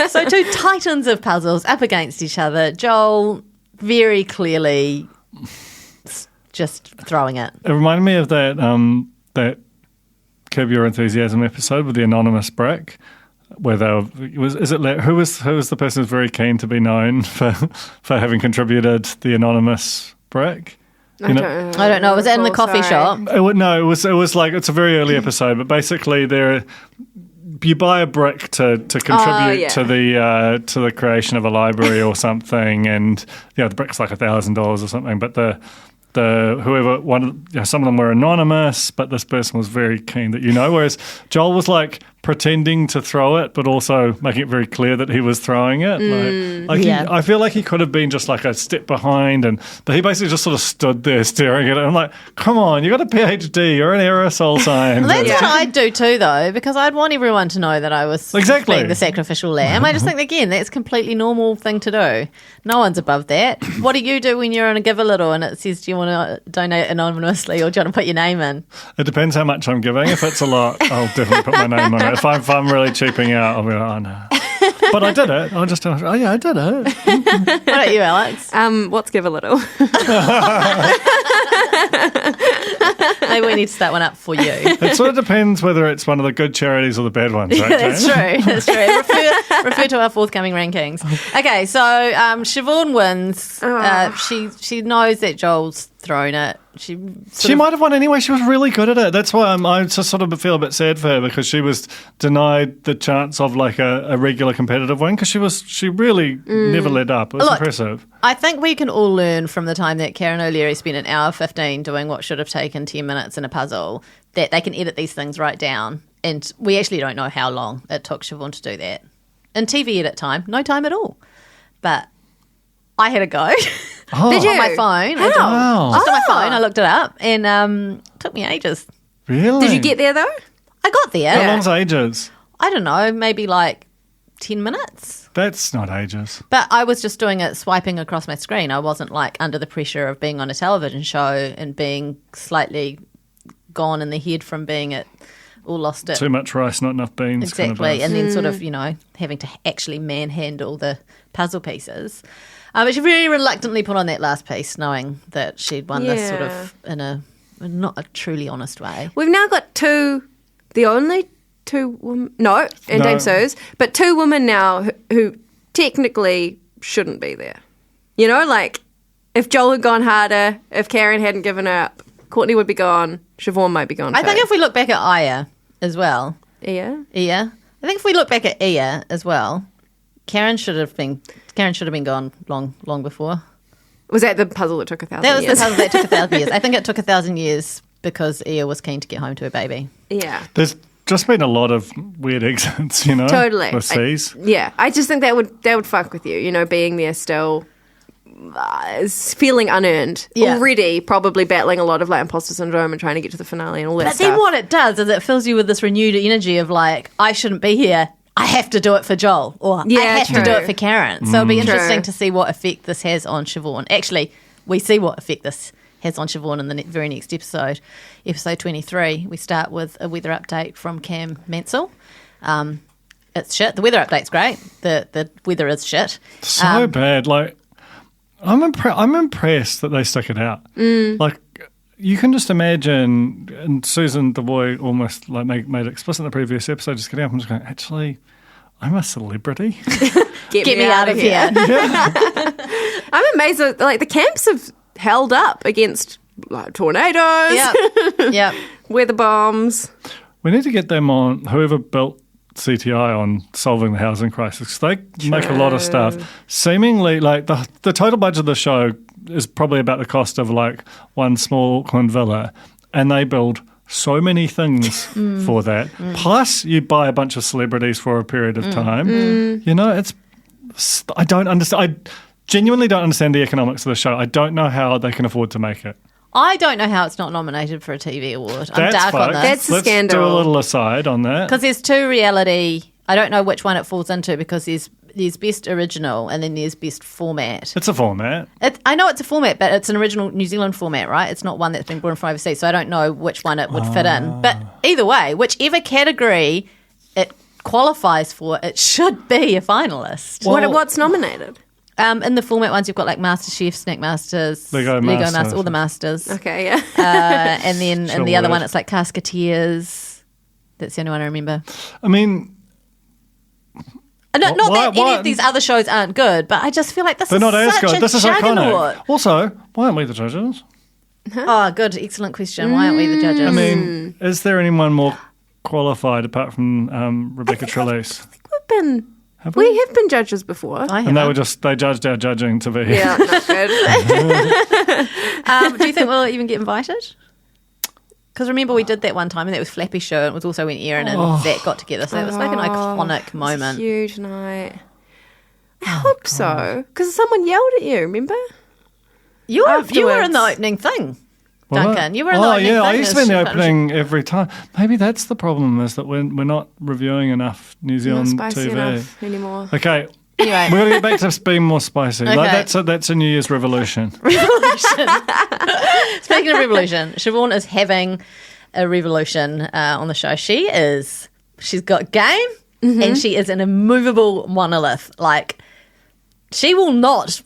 B: So 2 titans of puzzles up against each other. Joel very clearly just throwing it.
H: It reminded me of that Curb Your Enthusiasm episode with the anonymous brick. Where who was the person who's very keen to be known for having contributed the anonymous brick?
B: I don't know. Was it in the coffee shop?
H: It was it's a very early episode, but basically you buy a brick to contribute to the creation of a library or something, and the brick's $1,000 or something, but some of them were anonymous, but this person was very keen that whereas Joel was pretending to throw it, but also making it very clear that he was throwing it. I feel like he could have been just a step behind, but he basically just sort of stood there staring at it. I'm like, come on, you got a PhD, you're an aerosol scientist.
B: That's what I'd do too, though, because I'd want everyone to know that I was being the sacrificial lamb. I just think, again, that's a completely normal thing to do. No one's above that. What do you do when you're on a Give a Little and it says, do you want to donate anonymously or do you want to put your name in?
H: It depends how much I'm giving. If it's a lot, I'll definitely put my name on it. If I'm really cheaping out, I'll be like, oh no. But I did it. I'll just tell her, oh yeah, I did it.
B: What about you, Alex?
D: What's Give a Little?
B: Maybe we need to start one up for you.
H: It sort of depends whether it's one of the good charities or the bad ones, right?
B: That's true. Refer to our forthcoming rankings. Okay, so Siobhan wins. She knows that Joel's thrown it. She
H: might have won anyway. She was really good at it. That's why I just sort of feel a bit sad for her because she was denied the chance of like a regular competitive win because she really never let up. It was impressive.
B: I think we can all learn from the time that Karen O'Leary spent an hour 15 doing what should have taken 10 minutes in a puzzle that they can edit these things right down. And we actually don't know how long it took Siobhan to do that. In TV edit time, no time at all. But I had a go.
D: Did you?
B: On my phone. Just on my phone. I looked it up and it took me ages.
H: Really?
D: Did you get there though?
B: I got there.
H: How long's ages?
B: I don't know, maybe like 10 minutes.
H: That's not ages.
B: But I was just doing it swiping across my screen. I wasn't like under the pressure of being on a television show and being slightly gone in the head from being at all lost it.
H: Too much rice, not enough beans.
B: Exactly.
H: Kind of
B: and then sort of, having to actually manhandle the puzzle pieces. But she very reluctantly put on that last piece, knowing that she'd won this sort of in a not a truly honest way.
D: We've now got the only two women, Dame Sue's, but two women now who technically shouldn't be there. Like if Joel had gone harder, if Karen hadn't given up, Courtney would be gone, Siobhan might be gone
B: I think if we look back at Aya as well.
D: Iya?
B: I think if we look back at Iya as well, Karen should have been gone long before.
D: Was that the puzzle that took 1,000 years?
B: That was the puzzle that took 1,000 years. I think it took 1,000 years because Iya was keen to get home to her baby.
D: Yeah.
H: There's just been a lot of weird exits,
D: Totally.
H: with C's.
D: I just think that would fuck with you, being there still. Feeling unearned already, probably battling a lot of like imposter syndrome and trying to get to the finale and all that
B: But
D: stuff.
B: then what it does is it fills you with this renewed energy of like, I shouldn't be here. I have to do it for Joel, or I have to do it for Karen. So it'll be interesting to see what effect this has on Siobhan. Actually, we see what effect this has on Siobhan in the very next episode, episode 23. We start with a weather update from Cam Mansell. It's shit. The weather update's great. The weather is shit.
H: So bad. Like, I'm impressed that they stuck it out. Like, you can just imagine, and Susan Devoy almost like made it explicit in the previous episode, just getting up and just going, actually, I'm a celebrity.
D: Get me out of here. I'm amazed that like the camps have held up against like tornadoes, weather bombs.
H: We need to get them on, whoever built CTI, on solving the housing crisis. They make a lot of stuff. Seemingly, like the total budget of the show is probably about the cost of like one small Auckland villa, and they build so many things for that. Plus, you buy a bunch of celebrities for a period of time. I don't understand. I genuinely don't understand the economics of the show. I don't know how they can afford to make it.
B: I don't know how it's not nominated for a TV award. I'm dark on this.
D: That's a scandal.
H: Let's do a little aside on that.
B: Because there's two reality. I don't know which one it falls into because there's best original and then there's best format.
H: It's a format.
B: I know it's a format, but it's an original New Zealand format, right? It's not one that's been brought from overseas, so I don't know which one it would fit in. But either way, whichever category it qualifies for, it should be a finalist.
D: Well, what's nominated?
B: In the format ones, you've got like MasterChef, Snack Masters,
H: Lego Masters,
B: all the Masters.
D: Okay, yeah.
B: And then in the other one, it's like Casketeers. That's the only one I remember.
H: I mean,
B: not that any of these other shows aren't good, but I just feel like
H: they're not as good. This is
B: juggernaut.
H: iconic. Also, why aren't we the judges?
B: Oh, good, excellent question. Why aren't we the judges?
H: I mean, is there anyone more qualified apart from Rebecca Trelease?
D: I think we have been judges before.
H: And they judged our judging to be here.
D: Yeah, not good.
B: Do you think we'll even get invited? Because remember we did that one time and that was Flappy Show and it was also when Erin and Zach got together. So it was like an iconic moment.
D: A huge night. I hope so. Because someone yelled at you, remember?
B: You were in the opening thing, Duncan. You were in the opening thing.
H: I used to be in the opening every time. Maybe that's the problem, is that we're not reviewing enough New Zealand
D: not spicy
H: TV.
D: enough anymore.
H: Okay.
B: Anyway.
H: We're going to get back to being more spicy.
B: Okay.
H: Like, that's a New Year's revolution.
B: Speaking of revolution, Siobhan is having a revolution on the show. She's got game and she is an immovable monolith. Like, she will not,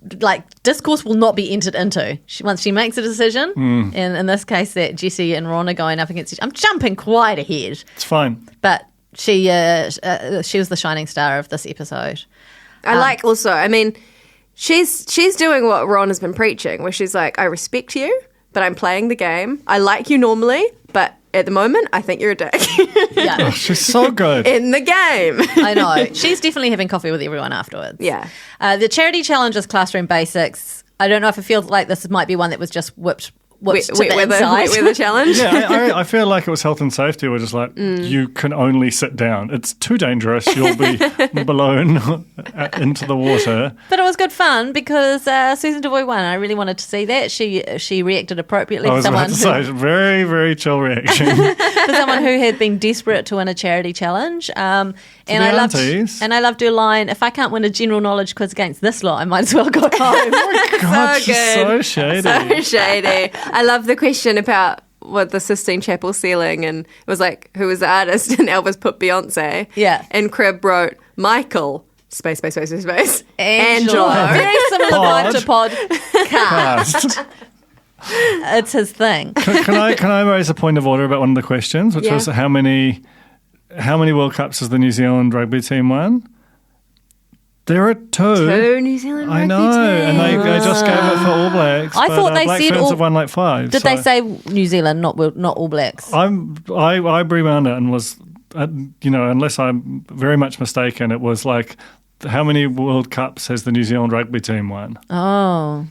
B: discourse will not be entered into. Once she makes a decision, and in this case that Jessie and Ron are going up against each other. I'm jumping quite ahead.
H: It's fine.
B: But she was the shining star of this episode.
D: I mean, she's doing what Ron has been preaching, where she's like, I respect you, but I'm playing the game. I like you normally, but at the moment, I think you're a dick.
B: Yeah.
H: She's so good.
D: In the game.
B: I know. She's definitely having coffee with everyone afterwards.
D: Yeah.
B: The charity challenge is classroom basics. I don't know if it feels like this might be one that was just whipped to the inside.
D: With the challenge?
H: Yeah, I feel like it was health and safety. We're just like, you can only sit down. It's too dangerous. You'll be blown into the water.
B: But it was good fun because Susan Devoy won. I really wanted to see that. She reacted appropriately.
H: I was about to say, very, very chill reaction.
B: For someone who had been desperate to win a charity challenge. And I loved her line, if I can't win a general knowledge quiz against this lot, I might as well go home.
H: Oh my God,
D: So
H: she's
D: good.
H: so shady.
D: So shady. I love the question about what the Sistine Chapel ceiling, and it was like, who was the artist? And Elvis put Beyonce.
B: Yeah.
D: And Crib wrote Michael, space.
B: Angelo. Very similar vibe to podcast. It's his thing.
H: Can I raise a point of order about one of the questions, which was how many World Cups has the New Zealand rugby team won? There are two.
D: New Zealand rugby
H: I know,
D: teams.
H: and they just gave it for All Blacks.
B: I thought they
H: Black
B: said
H: Ferns have won like 5.
B: Did they say New Zealand, not All Blacks?
H: I rewound it and was, unless I'm very much mistaken, it was like, how many World Cups has the New Zealand rugby team won?
B: Oh.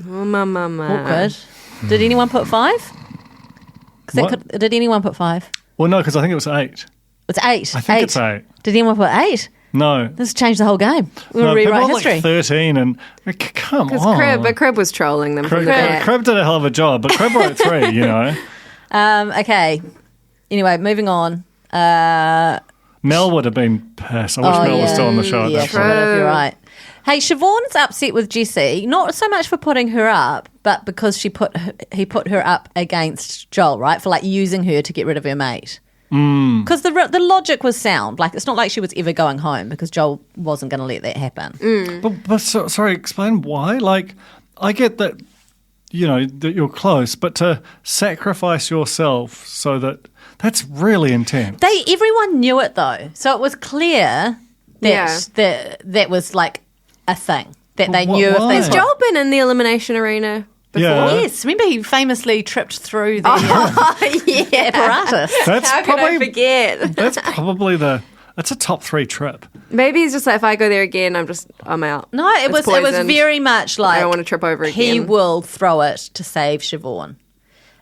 D: Mama.
B: Awkward. Did anyone put 5? Did anyone put 5?
H: Well, no, because I think it was 8.
B: It's 8.
H: I think it's 8.
B: Did anyone put 8?
H: No.
B: This changed the whole game. We'll rewrite
H: people
B: history.
H: Like 13 and come on.
D: Because Crib was trolling them from the back.
H: Crib did a hell of a job, but Crib wrote 3, you know.
B: Okay. Anyway, moving on.
H: Mel would have been pissed. I wish Mel was still on the show at that point.
B: You're right. Hey, Siobhan's upset with Jessie, not so much for putting her up, but because he put her up against Joel, right? For like using her to get rid of her mate. Because the logic was sound. Like, it's not like she was ever going home because Joel wasn't going to let that happen.
H: But sorry, explain why. Like, I get that, that you're close, but to sacrifice yourself so that's really intense.
B: Everyone knew it though, so it was clear that that was like a thing that they knew. If they
D: Has Joel been in the elimination arena?
H: Yeah.
B: Yes, remember he famously tripped through the apparatus.
D: How could I forget?
H: That's probably that's a top 3 trip.
D: Maybe he's just like, if I go there again, I'm out.
B: No, it was very much like
D: I don't want to trip over again.
B: He will throw it to save Siobhan.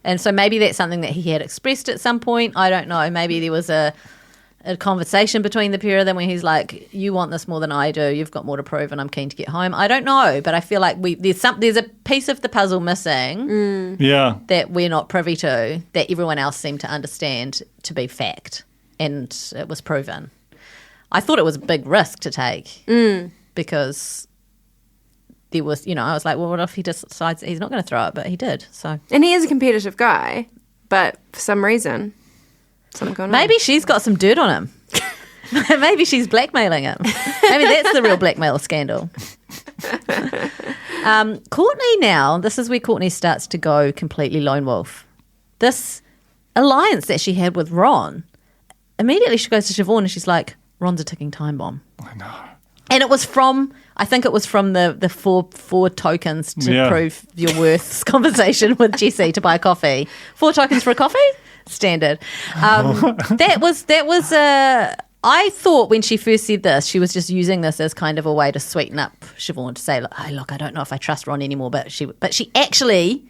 B: And so maybe that's something that he had expressed at some point. I don't know. Maybe there was a conversation between the pair of them where he's like, you want this more than I do. You've got more to prove and I'm keen to get home. I don't know, but I feel like there's a piece of the puzzle missing that we're not privy to, that everyone else seemed to understand to be fact. And it was proven. I thought it was a big risk to take because there was, I was like, well, what if he decides he's not going to throw it? But he did. So,
D: and he is a competitive guy, but for some reason...
B: Maybe she's got some dirt on him. Maybe she's blackmailing him. Maybe that's the real blackmail scandal. Courtney now, this is where Courtney starts to go completely lone wolf. This alliance that she had with Ron, immediately she goes to Siobhan and she's like, Ron's a ticking time bomb.
H: I know.
B: And I think it was from the four tokens to prove your worth conversation with Jessie to buy coffee. 4 tokens for a coffee? Standard. That was I thought when she first said this, she was just using this as kind of a way to sweeten up Siobhan, to say, look, I don't know if I trust Ron anymore, but she actually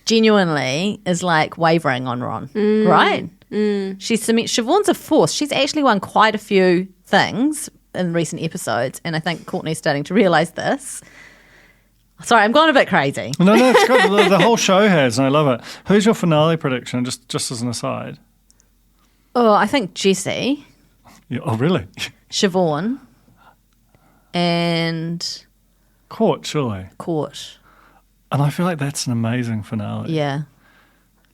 B: genuinely is like wavering on Ron, right? Siobhan's a force. She's actually won quite a few things in recent episodes, and I think Courtney's starting to realise this. Sorry, I'm going a bit crazy.
H: No, it's good. The whole show has, and I love it. Who's your finale prediction, just as an aside?
B: Oh, I think Jessie.
H: Yeah, oh, really?
B: Siobhan. And...
H: Court, surely.
B: Court.
H: And I feel like that's an amazing finale.
B: Yeah.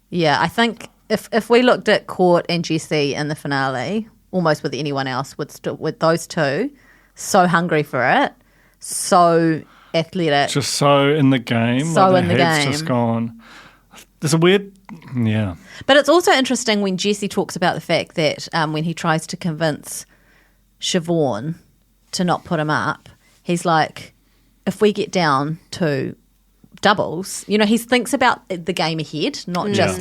B: Yeah, I think if we looked at Court and Jessie in the finale, almost with anyone else, with those two, so hungry for it, so... athletic.
H: Just so in the game.
B: So
H: like
B: in the
H: head's
B: game.
H: Just gone. There's a weird... Yeah.
B: But it's also interesting when Jessie talks about the fact that when he tries to convince Siobhan to not put him up, he's like, if we get down to doubles, he thinks about the game ahead, not just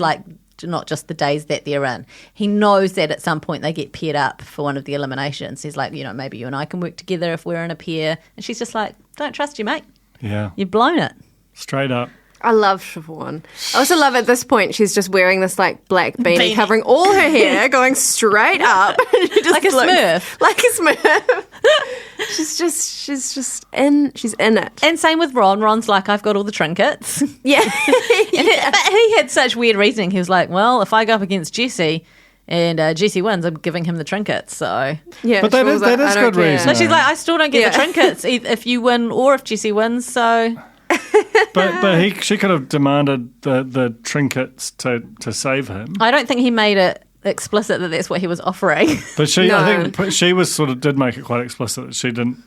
B: the days that they're in. He knows that at some point they get paired up for one of the eliminations. He's like, maybe you and I can work together if we're in a pair. And she's just like, don't trust you, mate.
H: Yeah.
B: You've blown it.
H: Straight up.
D: I love Siobhan. I also love at this point she's just wearing this like black beanie covering all her hair, going straight up.
B: Like a Smurf.
D: Like a Smurf. she's in it.
B: And same with Ron. Ron's like, I've got all the trinkets.
D: Yeah.
B: But he had such weird reasoning. He was like, well, if I go up against Jessie and Jessie wins, I'm giving him the trinkets. So
D: yeah,
H: but that is good reason.
B: So she's like, I still don't get the trinkets if you win or if Jessie wins. So.
H: But she could have demanded the trinkets to save him.
B: I don't think he made it explicit that that's what he was offering.
H: But I think she was did make it quite explicit that she didn't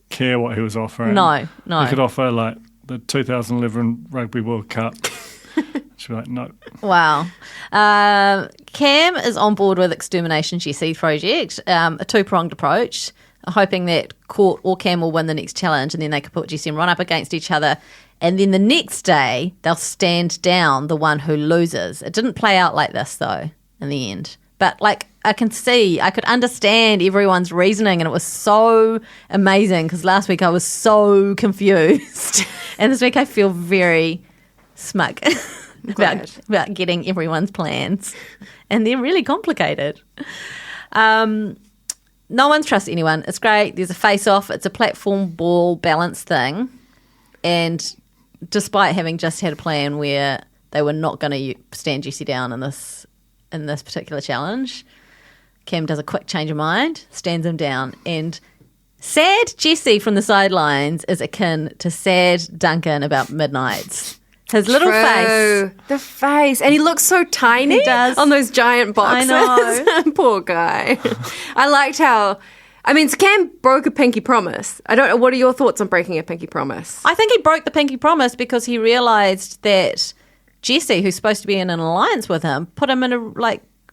H: care what he was offering.
B: No.
H: He could offer like the 2011 Rugby World Cup. She'd be like, no.
B: Wow. Cam is on board with Extermination Jessie project, a two-pronged approach, hoping that Court or Cam will win the next challenge and then they could put Jessie and Ron up against each other. And then the next day, they'll stand down the one who loses. It didn't play out like this, though, in the end. But, I could understand everyone's reasoning, and it was so amazing because last week I was so confused. And this week I feel very smug about getting everyone's plans. And they're really complicated. No one trusts anyone. It's great. There's a face-off. It's a platform ball balance thing. And despite having just had a plan where they were not going to stand Jessie down in this particular challenge, Cam does a quick change of mind, stands him down, and sad Jessie from the sidelines is akin to sad Duncan about midnights. His little face.
D: The face. And he looks so tiny
B: He does.
D: on those giant boxes.
B: I know.
D: Poor guy. I liked how... Cam broke a pinky promise. I don't know. What are your thoughts on breaking a pinky promise?
B: I think he broke the pinky promise because he realised that Jessie, who's supposed to be in an alliance with him, put him in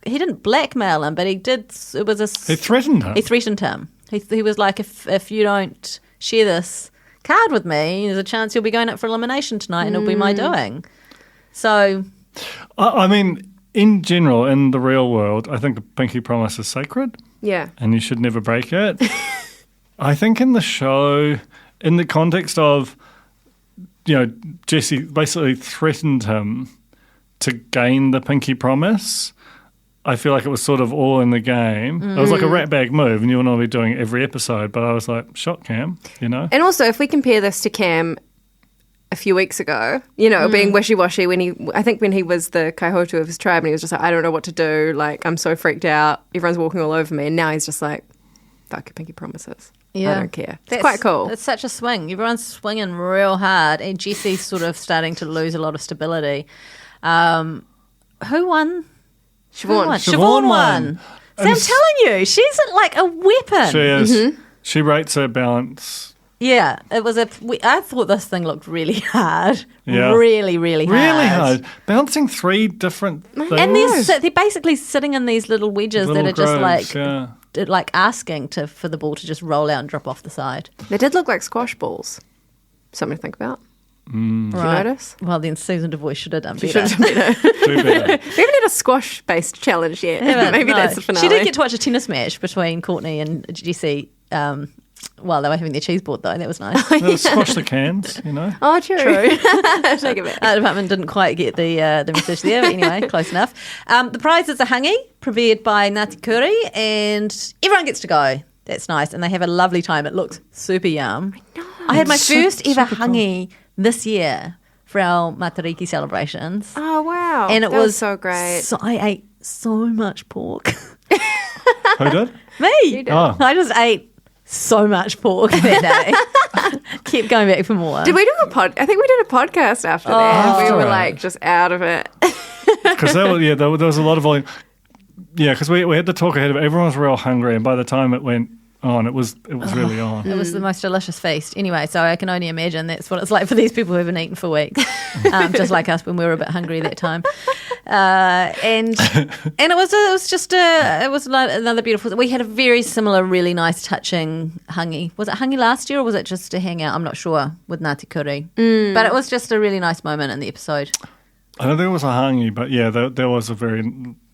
B: he didn't blackmail him, but he did. It was
H: He threatened him.
B: He threatened him. He was like, if you don't share this card with me, there's a chance you'll be going up for elimination tonight, and it'll be my doing. So,
H: in general, in the real world, I think a pinky promise is sacred.
D: Yeah.
H: And you should never break it. I think in the show, in the context of, Jessie basically threatened him to gain the pinky promise, I feel like it was sort of all in the game. It was like a rat bag move, and you wouldn't be doing it every episode, but I was like, shot Cam,
D: And also, if we compare this to Cam a few weeks ago, being wishy-washy when he was the kaihotu of his tribe, and he was just like, I don't know what to do, I'm so freaked out, everyone's walking all over me, and now he's just like, fuck your pinky promises. Yeah. I don't care. It's quite cool.
B: It's such a swing. Everyone's swinging real hard, and Jessie's sort of starting to lose a lot of stability. Who won? Siobhan won. So I'm telling you, she's like a weapon.
H: She is. She rates her balance.
B: Yeah, it was I thought this thing looked really hard.
H: Yeah.
B: Really, really hard.
H: Really hard. Balancing three different things.
B: And they're basically sitting in these little wedges that are just like asking for the ball to just roll out and drop off the side.
D: They did look like squash balls. Something to think about. Did you notice?
B: Well, then Susan DeVoy should have done better.
D: Should have done better.
H: Do better.
D: We haven't had a squash-based challenge yet. Maybe that's the finale.
B: She did get to watch a tennis match between Courtney and Jessie while they were having their cheese board, though. That was nice.
H: Squash the cans,
D: Oh, true. Take it back.
B: Our department didn't quite get the message there, but anyway, close enough. The prizes are hangi, prepared by Ngāti Kuri, and everyone gets to go. That's nice, and they have a lovely time. It looks super yum. I had my first ever hangi this year for our Matariki celebrations.
D: Oh, wow.
B: And it
D: was so great.
B: So I ate so much pork.
H: Who did?
B: Me.
D: You did.
H: Oh.
B: I just ate so much pork that day. Kept going back for more.
D: Did we do a I think we did a podcast after that. We were just out of it.
H: Because there was a lot of volume. Yeah, because we had to talk ahead of it. Everyone was real hungry, and by the time it went on. It was really on.
B: It was the most delicious feast. Anyway, so I can only imagine that's what it's like for these people who haven't eaten for weeks, just like us when we were a bit hungry that time. And it was like another beautiful. We had a very similar, really nice, touching hangi. Was it hangi last year or was it just a hangout? I'm not sure with Ngāti Kuri, but it was just a really nice moment in the episode.
H: I know there was a hangi, but yeah, there was a very.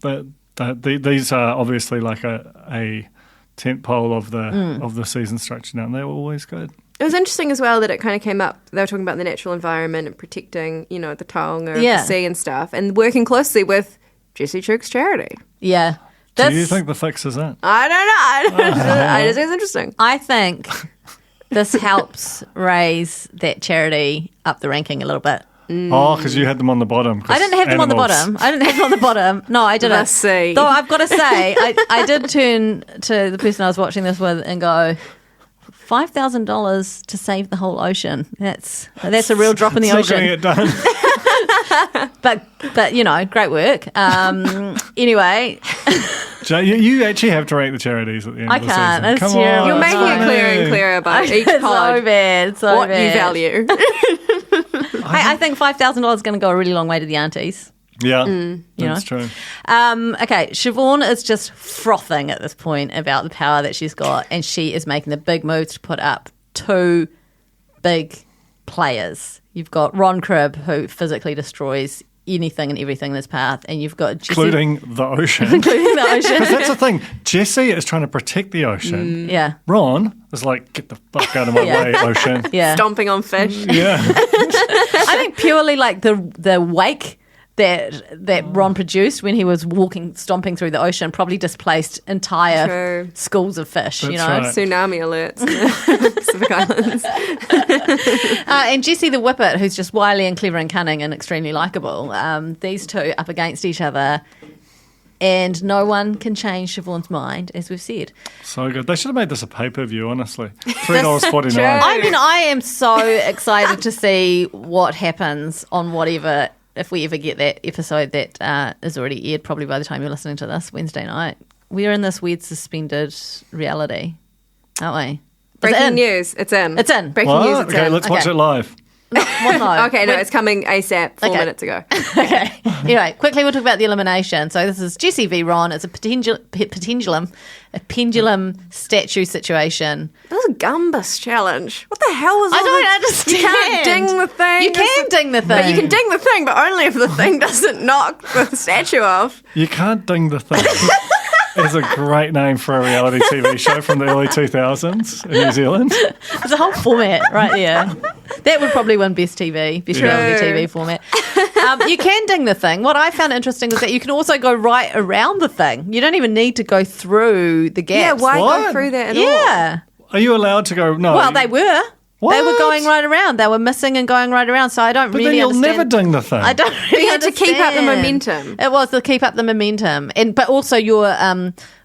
H: These are obviously like a tent pole of the season structure now, and they were always good.
D: It was interesting as well that it kind of came up. They were talking about the natural environment and protecting, the taonga of the sea and stuff, and working closely with Jesse Church's charity.
B: Yeah.
H: Do you think the fix is that?
D: I don't know. I just think it's interesting.
B: I think this helps raise that charity up the ranking a little bit.
H: Oh, because you had them on the bottom.
B: I didn't have them on the bottom. No, I didn't.
D: Let's see.
B: Though I've got to say, I did turn to the person I was watching this with and go, $5,000 to save the whole ocean. That's a real drop in the ocean.
H: Not getting it done.
B: but great work. Anyway.
H: You actually have to rate the charities at the end of the season.
B: I can't.
H: Come on.
D: You're making it clearer and clearer about each pod.
B: So bad.
D: What you value.
B: I think $5,000 is going to go a really long way to the aunties.
H: Yeah, that's true.
B: Okay, Siobhan is just frothing at this point about the power that she's got, and she is making the big moves to put up 2 big players. You've got Ron Cribb, who physically destroys anything and everything in his path, and you've got Jesse,
H: including the ocean. Because that's the thing. Jesse is trying to protect the ocean.
B: Yeah.
H: Ron is like, get the fuck out of my way, ocean.
B: Yeah.
D: Stomping on fish.
H: Yeah.
B: I think purely like the wake that Ron produced when he was stomping through the ocean probably displaced entire schools of fish.
H: That's right.
D: Tsunami alerts in the Pacific Islands.
B: And Jessie the Whippet, who's just wily and clever and cunning and extremely likeable. These two up against each other. And no one can change Siobhan's mind, as we've said.
H: So good. They should have made this a pay-per-view, honestly. $3.49.
B: I mean, I am so excited to see what happens on whatever, if we ever get that episode that is already aired, probably by the time you're listening to this, Wednesday night. We're in this weird suspended reality, aren't we?
D: Breaking news. It's in.
B: It's in.
D: Breaking news. It's
H: okay,
D: in.
H: let's watch it live.
B: No.
D: Okay, no, it's coming ASAP 4 minutes ago.
B: Okay. Anyway, quickly we'll talk about the elimination. So this is Jessie v. Ron. It's a pendulum statue situation.
D: That was a Gumbus challenge. What the hell was
B: I
D: all
B: don't
D: this?
B: understand.
D: You can't ding the thing.
B: You can ding the thing.
D: But you can ding the thing, but only if the thing doesn't knock the statue off.
H: You can't ding the thing. It's a great name for a reality TV show from the early 2000s in New Zealand.
B: It's a whole format right there. That would probably win Best reality TV format. You can ding the thing. What I found interesting was that you can also go right around the thing. You don't even need to go through the gaps.
D: Yeah, why
H: What?
D: go through that at all?
B: Yeah.
H: Are you allowed to go? No.
B: Well, they were.
H: What?
B: They were going right around. They were missing and going right around. So I don't
H: But
B: really
H: then you'll
B: understand.
H: never ding the thing.
B: I don't really
D: You had to keep up the
B: understand.
D: momentum.
B: It was to keep up the momentum, but also your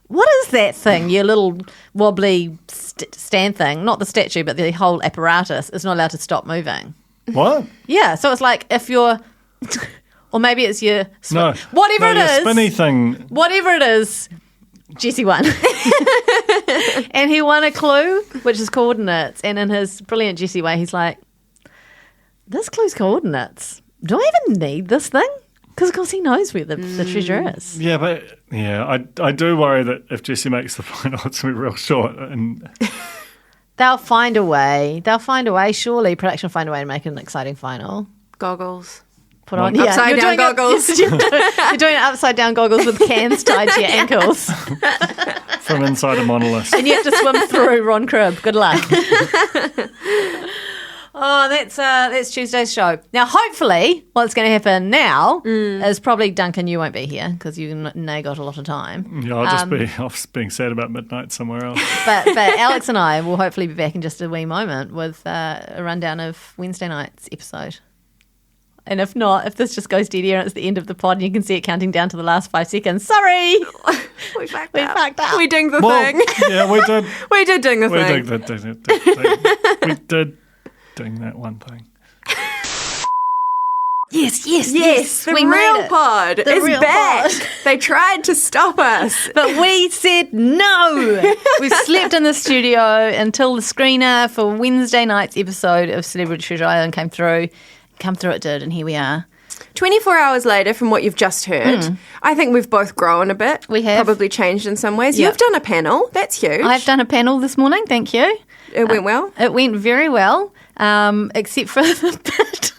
B: what is that thing? Your little wobbly stand thing, not the statue, but the whole apparatus is not allowed to stop moving.
H: What?
B: Yeah, so it's like if you're, or maybe it's your whatever
H: your
B: it is,
H: spinny thing.
B: whatever it is. Jesse won. And he won a clue, which is coordinates. And in his brilliant Jesse way, he's like, this clue's coordinates. Do I even need this thing? Because, of course, he knows where the treasure is.
H: Yeah, but I do worry that if Jesse makes the final, it's going to be real short. And
B: They'll find a way. They'll find a way. Surely production will find a way to make it an exciting final.
D: Goggles.
B: Put on
D: Upside down goggles.
B: You're doing upside down goggles with cans tied to your ankles.
H: from inside a monolith.
B: And you have to swim through Ron Cribb. Good luck. Oh, that's Tuesday's show. Now, hopefully, what's going to happen now is probably, Duncan, you won't be here because you got a lot of time.
H: Yeah, I'll just be off being sad about midnight somewhere else.
B: But Alex and I will hopefully be back in just a wee moment with a rundown of Wednesday night's episode. And if not, if this just goes dead air and it's the end of the pod and you can see it counting down to the last 5 seconds, sorry!
D: We fucked up. We dinged the thing.
H: Yeah, we did.
D: We did ding the thing.
H: We did ding that one thing.
B: Yes.
D: The
B: we made
D: real
B: it.
D: pod
B: The
D: is
B: real
D: back.
B: pod.
D: They tried to stop us.
B: But we said no. We've slept in the studio until the screener for Wednesday night's episode of Celebrity Treasure Island came through. Come through it did, and here we are.
D: 24 hours later, from what you've just heard, I think we've both grown a bit.
B: We have.
D: Probably changed in some ways.
B: Yep.
D: You've done a panel. That's huge.
B: I've done a panel this morning, thank you.
D: It went well?
B: It went very well, except for the bit...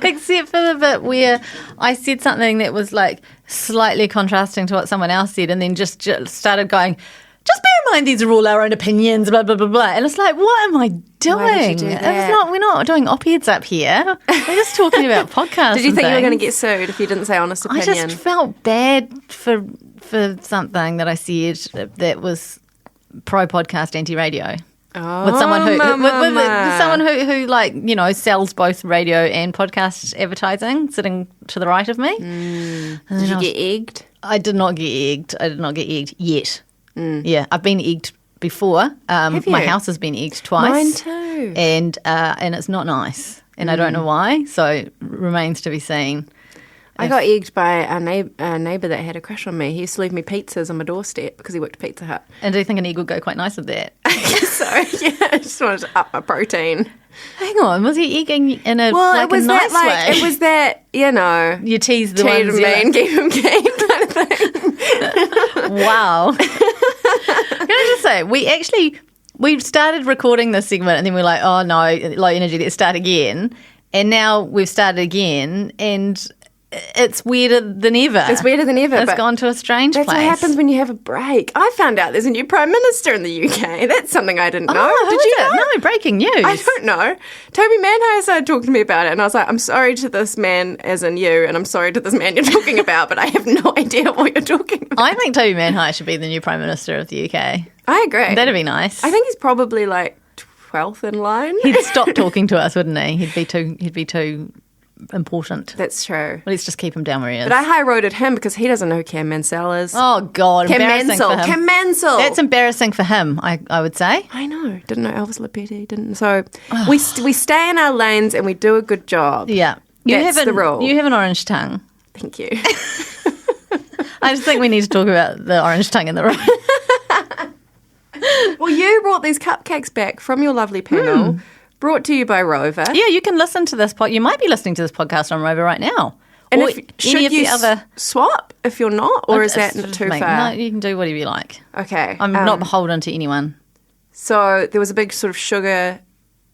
B: Except for the bit where I said something that was like slightly contrasting to what someone else said, and then just started going, just bear in mind these are all our own opinions, blah, blah, blah, blah. And it's like, what am I doing?
D: Why did you do that?
B: We're not doing op-eds up here. We're just talking about podcasts.
D: Did you think you were going to
B: things.
D: get sued if you didn't say honest opinion?
B: I just felt bad for something that I said that was pro-podcast, anti-radio.
D: Oh,
B: With someone who
D: mama.
B: someone who like, you know, sells both radio and podcast advertising, sitting to the right of me.
D: Did you get egged?
B: I did not get egged. I did not get egged yet. Yeah, I've been egged before.
D: Have you?
B: My house has been egged twice.
D: Mine too.
B: And it's not nice. And I don't know why. So remains to be seen.
D: I got egged by a neighbour that had a crush on me. He used to leave me pizzas on my doorstep because he worked at Pizza Hut.
B: And do you think an egg would go quite nice with that?
D: So, yeah, I just wanted to up my protein.
B: Hang on, was he egging in a,
D: Well, it was
B: a nice
D: that,
B: way?
D: It was that, you know,
B: You tease the
D: cheat
B: ones
D: him
B: you
D: me and keep him keen kind of thing.
B: Wow. Can I just say, we started recording this segment and then we're like, oh no, low energy, let's start again. And now we've started again and it's weirder than ever.
D: It's weirder than ever.
B: It's
D: but
B: gone to a strange
D: that's
B: place.
D: what happens when you have a break. I found out there's a new Prime Minister in the UK. That's something I didn't know.
B: Oh,
D: Did
B: who
D: you
B: is it?
D: know?
B: No, breaking news.
D: I don't know. Toby Manhire started talking to me about it, and I was like, I'm sorry to this man, as in you, and I'm sorry to this man you're talking about, but I have no idea what you're talking about.
B: I think Toby Manhire should be the new Prime Minister of the UK.
D: I agree.
B: That'd be nice.
D: I think he's probably like 12th in line.
B: He'd stop talking to us, wouldn't he? He'd be too important.
D: That's true.
B: Well, let's just keep him down where he is.
D: But I high-roaded him because he doesn't know who Cam Mansell is.
B: Oh, God.
D: Cam
B: Embarrassing
D: Mansell.
B: for him.
D: Cam Mansell.
B: That's embarrassing for him, I would say.
D: I know. Didn't know Elvis Lepetti. Didn't. So we stay in our lanes and we do a good job.
B: Yeah.
D: That's the rule.
B: You have an orange tongue.
D: Thank you.
B: I just think we need to talk about the orange tongue in the room.
D: Well, you brought these cupcakes back from your lovely panel, brought to you by Rover.
B: Yeah, you can listen to this You might be listening to this podcast on Rover right now.
D: And
B: or
D: should
B: any of
D: you
B: the other...
D: swap if you're not, or is that too far?
B: No, you can do whatever you like.
D: Okay.
B: I'm not beholden to anyone.
D: So there was a big sort of sugar,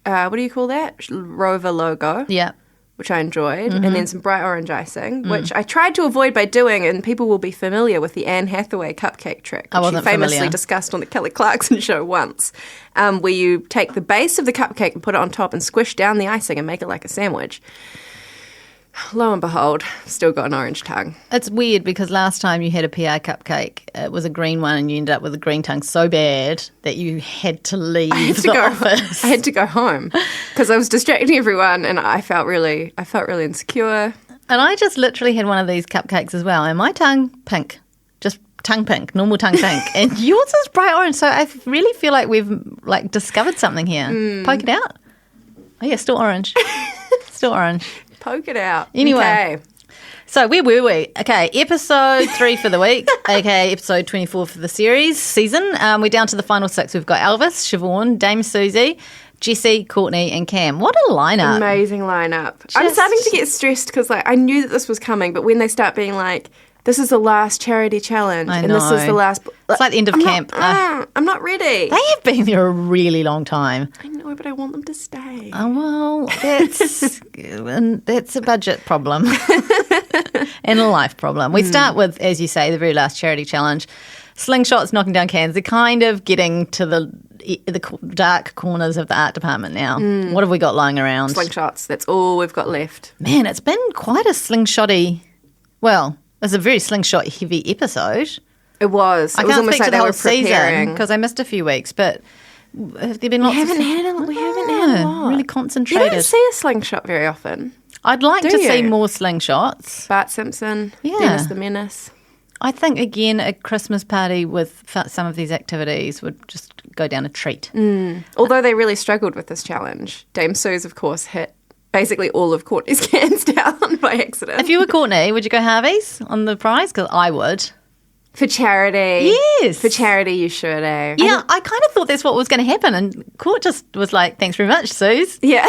D: what do you call that? Rover logo.
B: Yeah.
D: Which I enjoyed, and then some bright orange icing, which I tried to avoid by doing, and people will be familiar with the Anne Hathaway cupcake trick,
B: I
D: which
B: wasn't
D: she famously
B: familiar.
D: discussed on the Kelly Clarkson show once, where you take the base of the cupcake and put it on top and squish down the icing and make it like a sandwich. Lo and behold, still got an orange tongue.
B: It's weird because last time you had a PR cupcake, it was a green one and you ended up with a green tongue so bad that you had to leave the office.
D: I had to go home because I was distracting everyone and I felt really insecure.
B: And I just literally had one of these cupcakes as well, and my tongue pink, just tongue pink, normal tongue pink, and yours is bright orange. So I really feel like we've discovered something here. Poke it out. Oh yeah, still orange, still orange.
D: Poke it out.
B: Anyway.
D: Okay.
B: So where were we? Okay, episode 3 for the week, aka episode 24 for the season. We're down to the final 6. We've got Elvis, Siobhan, Dame Susie, Jessie, Courtney and Cam. What a lineup.
D: Amazing lineup. I'm starting to get stressed because I knew that this was coming, but when they start being like, this is the last charity challenge and this is the last...
B: It's like the end of camp.
D: I'm not ready.
B: They have been there a really long time.
D: I know, but I want them to stay.
B: Oh, well, that's a budget problem and a life problem. We start with, as you say, the very last charity challenge. Slingshots, knocking down cans. They're kind of getting to the dark corners of the art department now. What have we got lying around?
D: Slingshots. That's all we've got left.
B: Man, it's been quite a slingshotty... Well, it's a very slingshot-heavy episode.
D: It was.
B: I can't speak to the whole season because I missed a few weeks, but have there been lots
D: We haven't had a lot.
B: Really concentrated.
D: You don't see a slingshot very often.
B: I'd like
D: Do
B: to see
D: you?
B: more slingshots.
D: Bart Simpson,
B: Yeah.
D: Dennis the Menace.
B: I think, again, a Christmas party with some of these activities would just go down a treat.
D: Although they really struggled with this challenge. Dame Sue's, of course, hit basically all of Courtney's cans down by accident.
B: If you were Courtney, would you go Harvey's on the prize? Because I would.
D: For charity.
B: Yes.
D: For charity, you should, eh?
B: Yeah, I kind of thought that's what was going to happen. And Court just was like, thanks very much, Suze.
D: Yeah.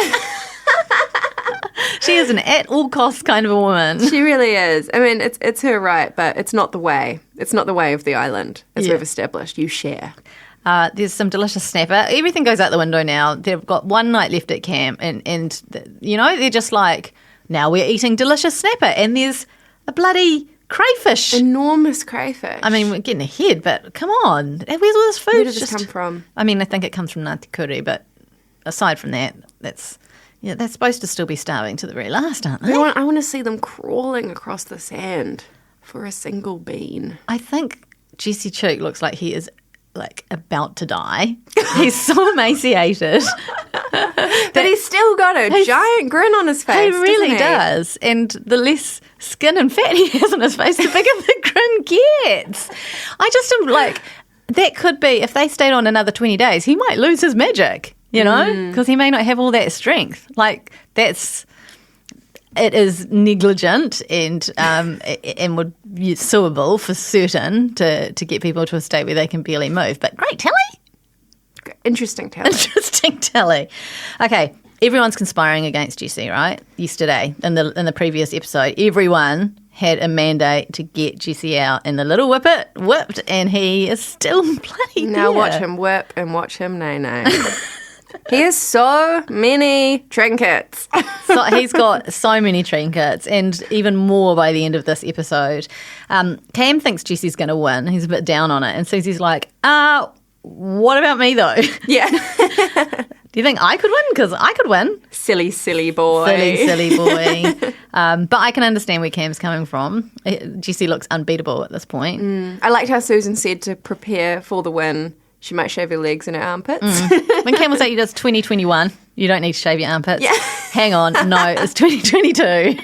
B: She is an at all costs kind of a woman.
D: She really is. I mean, it's her right, but it's not the way. It's not the way of the island, as we've established. You share.
B: There's some delicious snapper. Everything goes out the window now. They've got one night left at camp, and they're just like, now we're eating delicious snapper, and there's a bloody crayfish.
D: Enormous crayfish.
B: I mean, we're getting ahead, but come on. Where's all this food?
D: Where does this come from?
B: I mean, I think it comes from Ngāti Kuri, but aside from that, they're supposed to still be starving to the very last, aren't they?
D: I want to see them crawling across the sand for a single bean.
B: I think Jesse Chook looks like he is about to die. He's so emaciated.
D: But he's still got a giant grin on his face.
B: He really does. And the less skin and fat he has on his face, the bigger the grin gets. I just am like, that could be, if they stayed on another 20 days, he might lose his magic, because he may not have all that strength. Like, it is negligent and would be suable for certain to get people to a state where they can barely move. But great telly.
D: Interesting telly.
B: Okay, everyone's conspiring against Jesse, right? Yesterday, in the previous episode, everyone had a mandate to get Jesse out, and the little whippet whipped, and he is still bloody
D: Now
B: there.
D: watch him whip and watch him nay. He has so many trinkets.
B: So he's got so many trinkets, and even more by the end of this episode. Cam thinks Jesse's going to win. He's a bit down on it, and Susie's like, what about me though?
D: Yeah.
B: Do you think I could win? Because I could win.
D: Silly boy.
B: Silly boy. But I can understand where Cam's coming from. Jesse looks unbeatable at this point.
D: I liked how Susan said to prepare for the win, she might shave her legs and her armpits.
B: When Cam was like, it's 2021, you don't need to shave your armpits.
D: Yeah.
B: Hang on, no, it's 2022.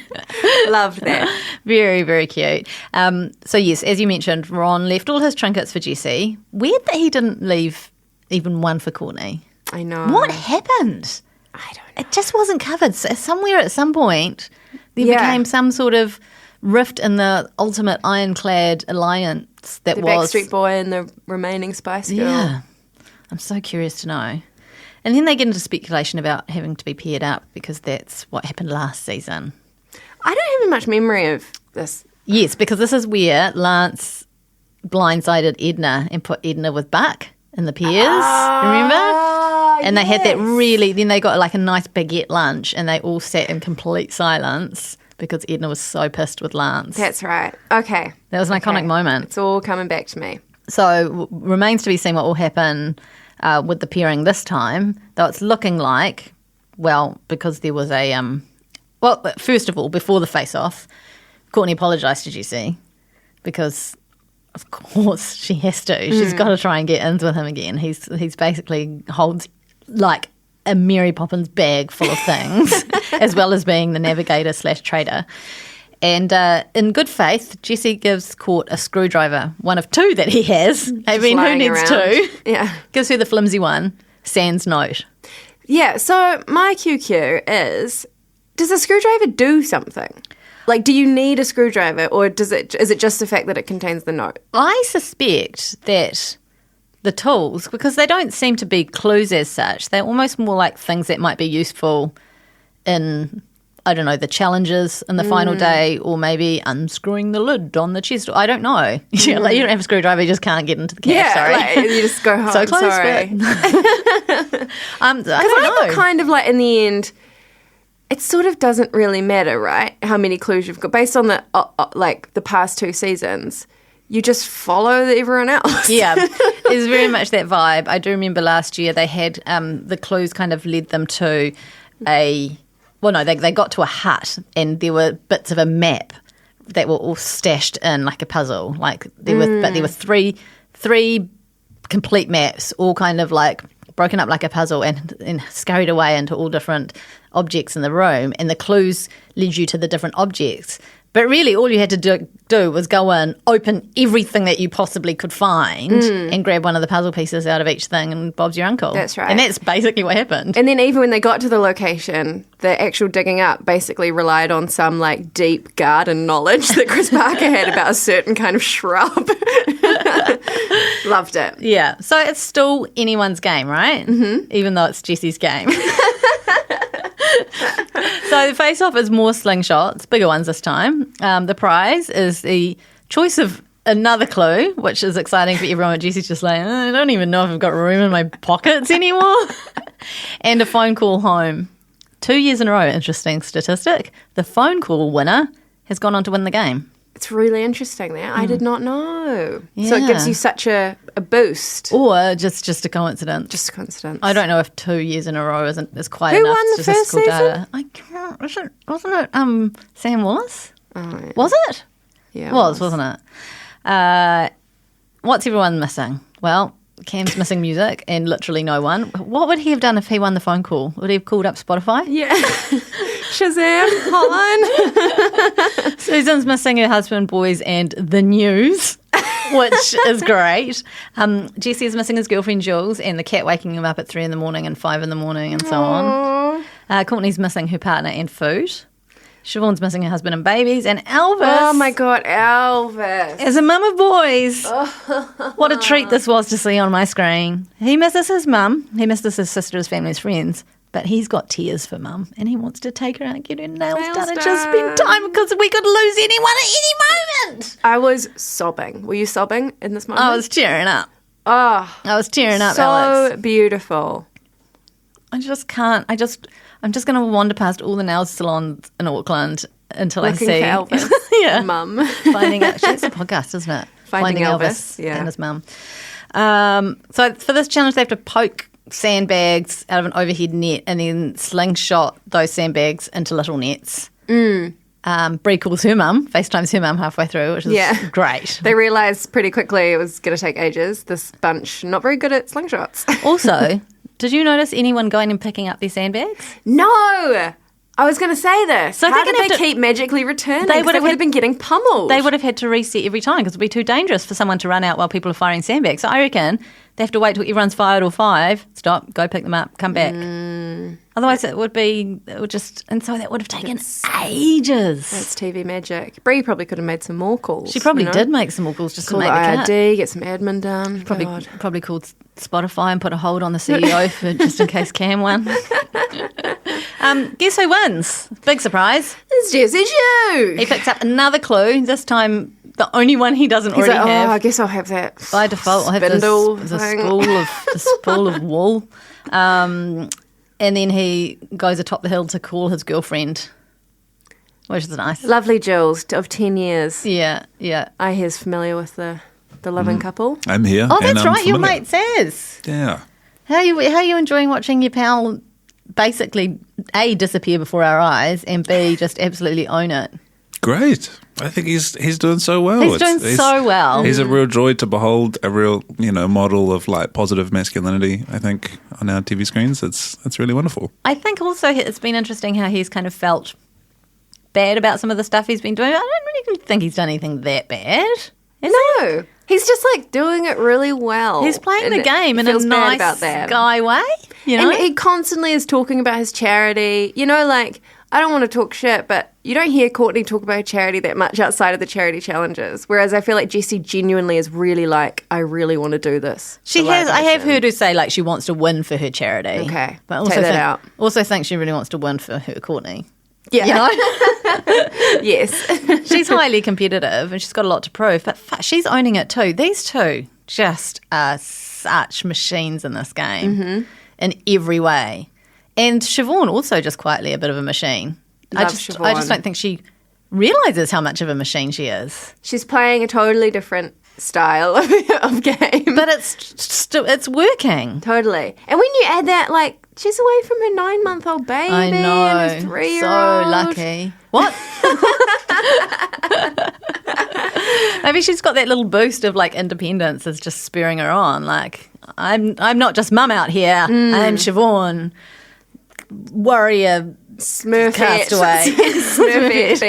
D: Loved that.
B: Very, very cute. So yes, as you mentioned, Ron left all his trinkets for Jesse. Weird that he didn't leave even one for Courtney.
D: I know.
B: What happened?
D: I don't know.
B: It just wasn't covered. So somewhere at some point, there became some sort of rift in the ultimate ironclad alliance that
D: the
B: was
D: Backstreet Boy and the remaining Spice Girl.
B: Yeah. I'm so curious to know. And then they get into speculation about having to be paired up because that's what happened last season.
D: I don't have much memory of this.
B: Yes, because this is where Lance blindsided Edna and put Edna with Buck in the pairs. Remember? And they had that then they got like a nice baguette lunch and they all sat in complete silence because Edna was so pissed with Lance.
D: That's right. Okay.
B: That was an iconic moment.
D: It's all coming back to me.
B: So remains to be seen what will happen with the pairing this time, though it's looking like, because there was a first of all, before the face-off, Courtney apologised to Jesse because, of course, she has to. She's got to try and get ins with him again. He's basically holds like a Mary Poppins bag full of things, as well as being the navigator / trader. And in good faith, Jesse gives Court a screwdriver, one of two that he has. I mean, who needs two?
D: Yeah.
B: Gives her the flimsy one, sans note.
D: Yeah, so my QQ is, does a screwdriver do something? Like, do you need a screwdriver, or is it just the fact that it contains the note?
B: I suspect that the tools, because they don't seem to be clues as such, they're almost more like things that might be useful in, I don't know, the challenges in the final day, or maybe unscrewing the lid on the chest. I don't know. You don't have a screwdriver, you just can't get into the cache, sorry.
D: Like, you just go home,
B: so close,
D: sorry.
B: Because I
D: thought kind of like in the end, it sort of doesn't really matter, right? How many clues you've got based on the the past 2 seasons. You just follow everyone else.
B: Yeah, it's very much that vibe. I do remember last year they had the clues kind of led them to they got to a hut and there were bits of a map that were all stashed in like a puzzle. Like there were three complete maps, all kind of like broken up like a puzzle and scurried away into all different objects in the room. And the clues led you to the different objects. But really, all you had to do was go in, open everything that you possibly could find, and grab one of the puzzle pieces out of each thing, and Bob's your uncle.
D: That's right.
B: And that's basically what happened.
D: And then even when they got to the location, the actual digging up basically relied on some like deep garden knowledge that Chris Parker had about a certain kind of shrub. Loved it.
B: Yeah. So it's still anyone's game, right? Mm-hmm. Even though it's Jesse's game. So the face-off is more slingshots, bigger ones this time. The prize is the choice of another clue, which is exciting for everyone. Jesse's just like, I don't even know if I've got room in my pockets anymore. And a phone call home. 2 years in a row, interesting statistic. The phone call winner has gone on to win the game.
D: It's really interesting there. I did not know. Yeah. So it gives you such a boost.
B: Or just a coincidence.
D: Just a coincidence.
B: I don't know if 2 years in a row is quite
D: Who
B: enough
D: won the first
B: statistical
D: season?
B: data. I can't. Wasn't it Sam Wallace?
D: Oh, yeah.
B: Was it?
D: Yeah,
B: it was, wasn't it? What's everyone missing? Well, Cam's missing music and literally no one. What would he have done if he won the phone call? Would he have called up Spotify?
D: Yeah. Shazam, hotline.
B: Susan's missing her husband, boys, and the news, which is great. Jesse is missing his girlfriend, Jules, and the cat waking him up at 3 a.m. and 5 a.m. and so on. Courtney's missing her partner and food. Siobhan's missing her husband and babies. And Elvis.
D: Oh, my God, Elvis.
B: As a mum of boys. What a treat this was to see on my screen. He misses his mum. He misses his sister, his family, his friends. But he's got tears for mum. And he wants to take her out and get her nails done and just spend time because we could lose anyone at any moment.
D: I was sobbing. Were you sobbing in this moment?
B: I was tearing up.
D: Oh,
B: I was tearing up,
D: so
B: Alex.
D: So beautiful.
B: I just can't. I'm just going to wander past all the nail salons in Auckland until
D: Looking
B: I see
D: for Elvis.
B: Yeah,
D: mum.
B: Finding out. It's a podcast, isn't it?
D: Finding Elvis. Yeah,
B: and his mum. So for this challenge, they have to poke sandbags out of an overhead net and then slingshot those sandbags into little nets. Bree calls her mum, FaceTimes her mum halfway through, which is great.
D: They realised pretty quickly it was going to take ages. This bunch, not very good at slingshots.
B: Also, did you notice anyone going and picking up their sandbags?
D: No! I was going to say this.
B: So
D: how did they keep magically returning? They would have been getting pummeled.
B: They would have had to reset every time because it would be too dangerous for someone to run out while people are firing sandbags. So I reckon they have to wait till everyone's fired all 5, stop, go pick them up, come back. Otherwise it would just, and so that would have taken ages.
D: That's TV magic. Bree probably could have made some more calls.
B: She probably did make some more calls just
D: call
B: to make the cut.
D: ID, get some admin done.
B: Probably called Spotify and put a hold on the CEO for just in case Cam won. Guess who wins? Big surprise.
D: It's Jesse Hugh.
B: He picks up another clue. This time, the only one he doesn't
D: He's
B: already
D: like,
B: have.
D: I guess I'll have that.
B: By default, I'll have this spool of wool. And then he goes atop the hill to call his girlfriend, which is nice.
D: Lovely Jules of 10 years.
B: Yeah.
D: I hear's familiar with the loving couple.
A: I'm here.
B: Oh, that's right. Your mate says.
A: Yeah.
B: How are you enjoying watching your pal basically A, disappear before our eyes, and B, just absolutely own it?
A: Great. I think he's doing so well.
B: He's doing so well.
A: He's a real joy to behold, a real, model of like positive masculinity, I think, on our TV screens. It's really wonderful.
B: I think also it's been interesting how he's kind of felt bad about some of the stuff he's been doing. I don't really think he's done anything that bad.
D: No. He's just like doing it really well.
B: He's playing the game in a nice guy way.
D: And he constantly is talking about his charity. I don't want to talk shit, but you don't hear Courtney talk about her charity that much outside of the charity challenges. Whereas I feel like Jessie genuinely is really like, I really want to do this.
B: She has. I have heard her say like she wants to win for her charity.
D: Okay,
B: but also
D: take that out.
B: Also think she really wants to win for her Courtney.
D: Yeah. Yes.
B: She's highly competitive and she's got a lot to prove, but she's owning it too. These two just are such machines in this game in every way. And Siobhan also just quietly a bit of a machine. I just don't think she realises how much of a machine she is.
D: She's playing a totally different style of game.
B: But it's working.
D: Totally. And when you add that, like, she's away from her 9-month-old baby.
B: I know.
D: And her 3-year-old.
B: So lucky. What? Maybe she's got that little boost of like independence that's just spurring her on. Like, I'm not just mum out here. I'm Siobhan. warrior
D: Smurfette.
B: castaway.
D: Smurfette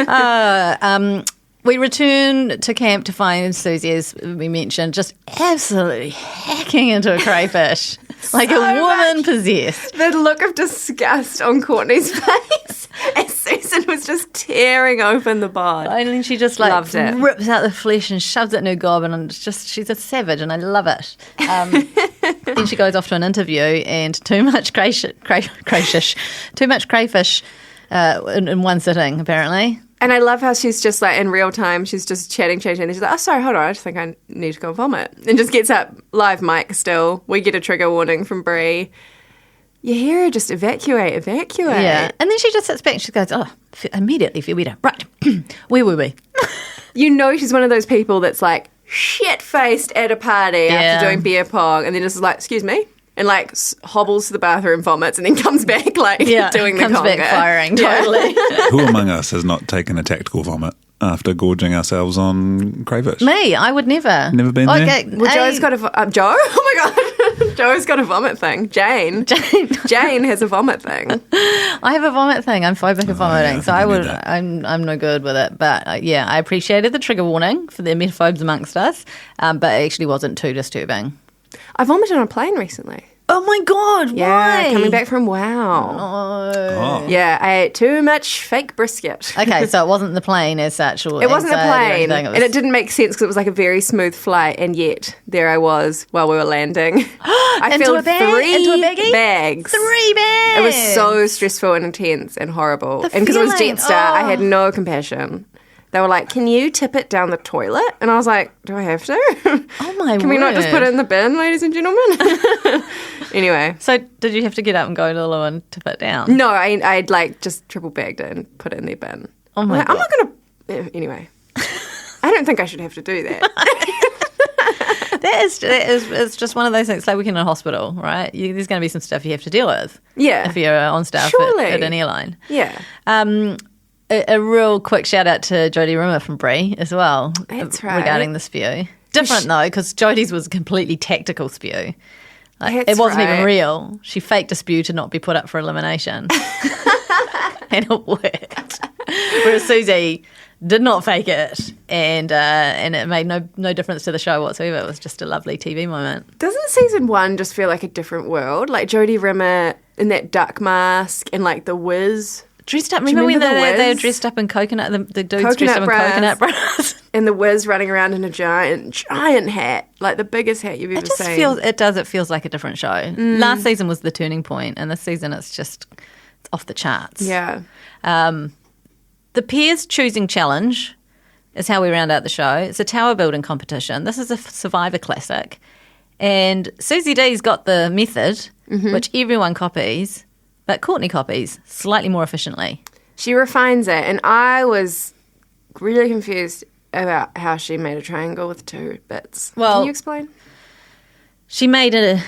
D: beanie.
B: We return to camp to find Susie, as we mentioned, just absolutely hacking into a crayfish like a woman possessed.
D: The look of disgust on Courtney's face as Susan was just tearing open the bod.
B: And then she just
D: Loved it.
B: rips out the flesh and shoves it in her gob, and it's just, she's a savage, and I love it. Then she goes off to an interview, and too much crayfish in one sitting, apparently.
D: And I love how she's just like in real time, she's just chatting, and then she's like, oh, sorry, hold on, I just think I need to go vomit. And just gets up, live mic still. We get a trigger warning from Bree. You hear her just evacuate.
B: Yeah. And then she just sits back and she goes, oh, immediately feel better. Right. Where were we?
D: You know she's one of those people that's like shit-faced at a party after doing beer pong and then just like, excuse me? And like hobbles to the bathroom, vomits, and then comes back like doing the conga.
B: Comes back firing, totally.
A: Who among us has not taken a tactical vomit after gorging ourselves on crayfish?
B: Me, I would never.
A: Never been there?
D: Well, Joe's got a... Joe? Oh my God. Joe's got a vomit thing. Jane has a vomit thing.
B: I have a vomit thing. I'm phobic of vomiting, so I'm no good with it. But I appreciated the trigger warning for the emetophobes amongst us, but it actually wasn't too disturbing.
D: I vomited on a plane recently.
B: Oh my God,
D: yeah,
B: why?
D: Coming back from WOW.
B: No.
A: Oh.
D: Yeah, I ate too much fake brisket.
B: Okay, so it wasn't the plane as such? Or
D: it wasn't the
B: anxiety or
D: plane.
B: anything,
D: And it didn't make sense because it was like a very smooth flight, and yet there I was while we were landing. I
B: Into
D: filled
B: a bag?
D: 3
B: Into a baggie?
D: bags.
B: 3 bags!
D: It was so stressful and intense and horrible. And because it was
B: feeling,
D: Jetstar, I had no compassion. They were like, can you tip it down the toilet? And I was like, do I have to?
B: Oh my
D: Can we not just put it in the bin, ladies and gentlemen? Anyway.
B: So did you have to get up and go to the loo and tip it down?
D: No, I'd like just triple bagged it and put it in their bin.
B: Oh my God.
D: I'm not going to... Anyway. I don't think I should have to do that.
B: It's just one of those things, like working in a hospital, right? There's going to be some stuff you have to deal with.
D: Yeah.
B: If you're on staff at an airline.
D: Yeah.
B: A real quick shout out to Jodie Rimmer from Bree as well.
D: That's right.
B: Regarding the spew. Different though, because Jodie's was a completely tactical spew. It wasn't even real. She faked a spew to not be put up for elimination. And it worked. Whereas Susie did not fake it, and it made no difference to the show whatsoever. It was just a lovely TV moment.
D: Doesn't season 1 just feel like a different world? Like Jodie Rimmer in that duck mask and like the whiz.
B: Dressed up. Remember when they were dressed up in coconut? The dudes dressed up in coconut bras.
D: And the whiz running around in a giant hat, like the biggest hat you've ever seen.
B: It feels like a different show. Last season was the turning point, and this season it's off the charts.
D: Yeah.
B: The Peers Choosing Challenge is how we round out the show. It's a tower building competition. This is a Survivor classic, and Susie D's got the method, which everyone copies. But Courtney copies slightly more efficiently.
D: She refines it, and I was really confused about how she made a triangle with 2 bits.
B: Well,
D: can you explain?
B: She made an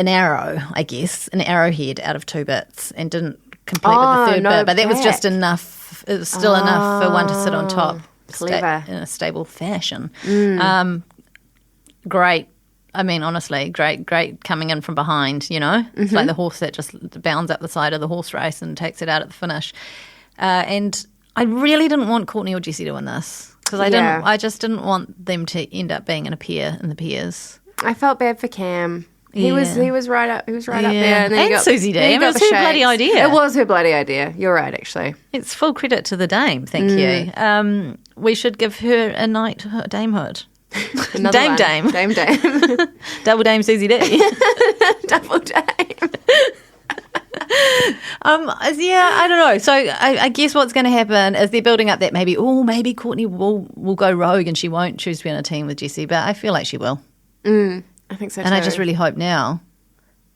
B: arrow, I guess, an arrowhead out of 2 bits, and didn't complete with the third bit. But that was just enough. It was still enough for one to sit on top,
D: clever,
B: in a stable fashion. Great. I mean, honestly, great coming in from behind, you know? It's like the horse that just bounds up the side of the horse race and takes it out at the finish. And I really didn't want Courtney or Jessie to win this because I just didn't want them to end up being in a pair in the Peers.
D: I felt bad for Cam. He was right up there.
B: And Susie D. I mean, it was her bloody idea.
D: It was her bloody idea. You're right, actually.
B: It's full credit to the dame, thank you. We should give her a night damehood. Dame. Double Dame Susie D.
D: Double Dame.
B: I don't know. So I guess what's going to happen is they're building up that maybe Courtney will go rogue and she won't choose to be on a team with Jessie, but I feel like she will.
D: I think so too.
B: And I just really hope now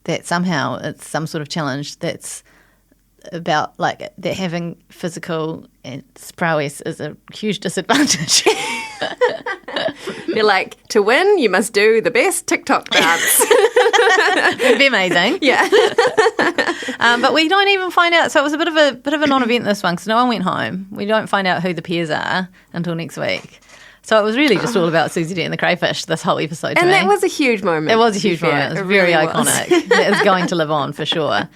B: that somehow it's some sort of challenge that's about like that having physical and prowess is a huge disadvantage.
D: They're like, to win, you must do the best TikTok dance.
B: It'd be amazing.
D: Yeah.
B: But we don't even find out. So it was a bit of a non-event this one because no one went home. We don't find out who the Peers are until next week. So it was really just all about Susie D and the crayfish, this whole episode to
D: And
B: me.
D: that was a huge moment.
B: It was a huge moment. It was very iconic. It is going to live on for sure.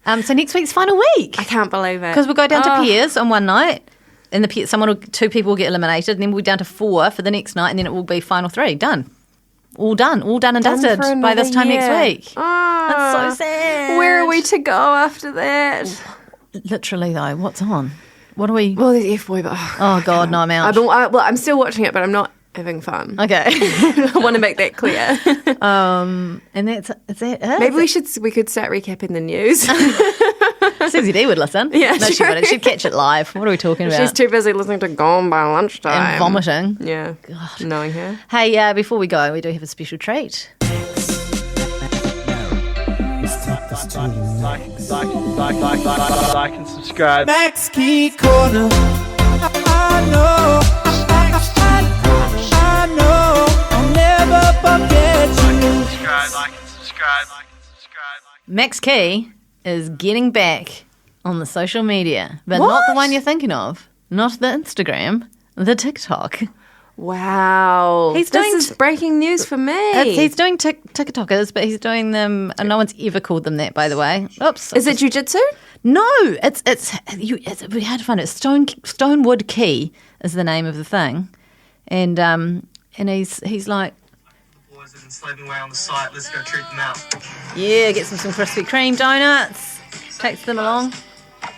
B: So next week's final week.
D: I can't believe it.
B: Because we'll go down to pairs on one night, and two people will get eliminated, and then we'll be down to 4 for the next night, and then it will be final 3. Done. All done and dusted by this time next week.
D: Oh,
B: that's so sad.
D: Where are we to go after that?
B: Literally, though, what's on? What are we?
D: Well, there's F-Boy, but
B: oh God, no, I'm out.
D: I'm still watching it, but I'm not having fun.
B: Okay,
D: I want to make that clear.
B: And is that it?
D: Maybe we could start recapping the news.
B: Susie D would listen.
D: Yeah,
B: no, she wouldn't. She'd catch it live. What are we talking about?
D: She's too busy listening to Gone by lunchtime
B: and vomiting.
D: Yeah, God. Knowing her.
B: Hey, before we go, we do have a special treat.
M: Like and subscribe.
N: Max Key Corner. I know, I'll never forget you.
M: Like and subscribe.
B: Max Key is getting back on the social media, but not the one you're thinking of. Not the Instagram, the TikTok.
D: Wow. This is breaking news for me.
B: He's doing TikTokers, but he's doing them, and no one's ever called them that, by the way. Oops.
D: Is it jiu-jitsu?
B: No, we had to find it. Stonewood Key is the name of the thing, and he's like,
M: boys have been slaving away on the site. Let's go treat them out.
B: Yeah, gets him some Krispy Kreme donuts, takes them along,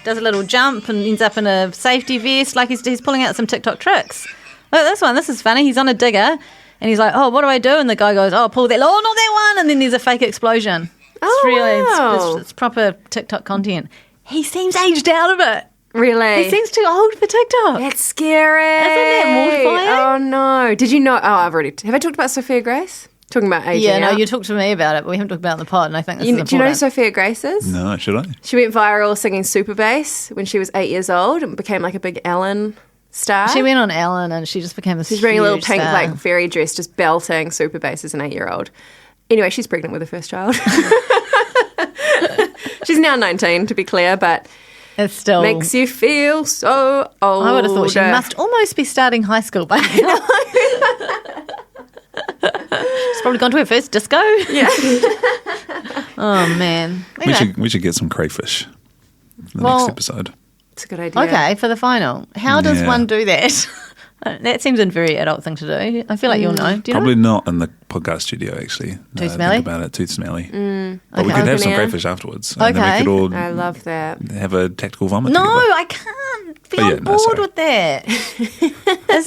B: does a little jump, and ends up in a safety vest. Like he's pulling out some TikTok tricks. Look at this one. This is funny. He's on a digger, and he's like, "Oh, what do I do?" And the guy goes, "Oh, pull that. Oh, not that one." And then there's a fake explosion. It's proper TikTok content. He seems aged out of it.
D: Really?
B: He seems too old for TikTok.
D: That's scary.
B: Isn't that mortifying?
D: Oh no! Did you know? Oh, have I talked about Sophia Grace? Talking about aging.
B: Yeah, no,
D: out?
B: you talked to me about it, but we haven't talked about it in the pod, and I think this is important.
D: Do you know who Sophia Grace is?
A: No, should I?
D: She went viral singing Super Bass when she was 8 years old and became like a big Ellen star.
B: She went on Ellen and she just became this
D: She's wearing a little
B: huge
D: pink
B: star.
D: like fairy dress, just belting Super Bass as an 8-year-old. Anyway, she's pregnant with her first child. She's now 19, to be clear, but
B: it still
D: makes you feel so old.
B: I would have thought she must almost be starting high school by now. She's probably gone to her first disco.
D: Yeah.
B: Oh man,
A: we should get some crayfish for the next episode.
D: It's a good idea.
B: Okay, for the final. How does one do that? That seems a very adult thing to do. I feel like you'll know. Do you
A: Probably
B: know?
A: not in the podcast studio, actually.
B: Too smelly?
A: Think about it, too smelly.
D: Mm.
A: But we could have some crayfish afterwards.
B: Okay.
A: And then we could all
D: I love that.
A: have a tactical vomit
B: No,
A: together.
B: I can't be on board with that. Is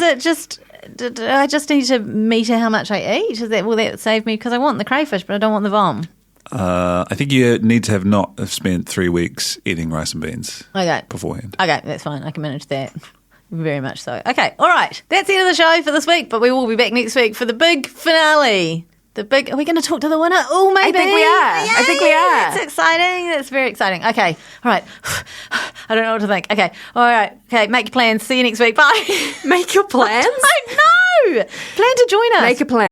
B: it just... Do I just need to meter how much I eat? Will that save me? Because I want the crayfish, but I don't want the vom.
A: I think you need to have spent 3 weeks eating rice and beans beforehand.
B: Okay, that's fine. I can manage that. Very much so. Okay, all right. That's the end of the show for this week, but we will be back next week for the big finale. Are we going to talk to the winner? Oh, maybe.
D: I think we are.
B: Yay!
D: I think we are.
B: That's exciting. That's very exciting. Okay, all right. I don't know what to think. Okay, all right. Okay, make your plans. See you next week. Bye.
D: Make your plans?
B: I know. Plan to join us.
D: Make a plan.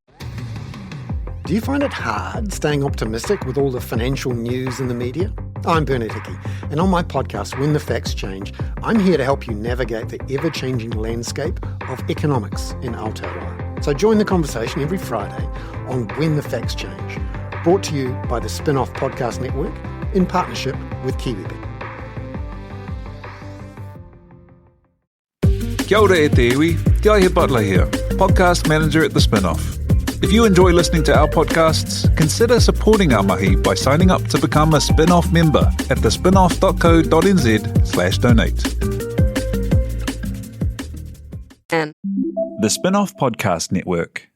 O: Do you find it hard staying optimistic with all the financial news in the media? I'm Bernard Hickey, and on my podcast, When the Facts Change, I'm here to help you navigate the ever-changing landscape of economics in Aotearoa. So join the conversation every Friday on When the Facts Change, brought to you by the Spin-Off Podcast Network in partnership with KiwiBet.
L: Kia ora e te iwi, Te Aihe Butler here, podcast manager at The Spin-Off. If you enjoy listening to our podcasts, consider supporting our mahi by signing up to become a Spin-Off member at thespinoff.co.nz/donate. The Spin-Off Podcast Network.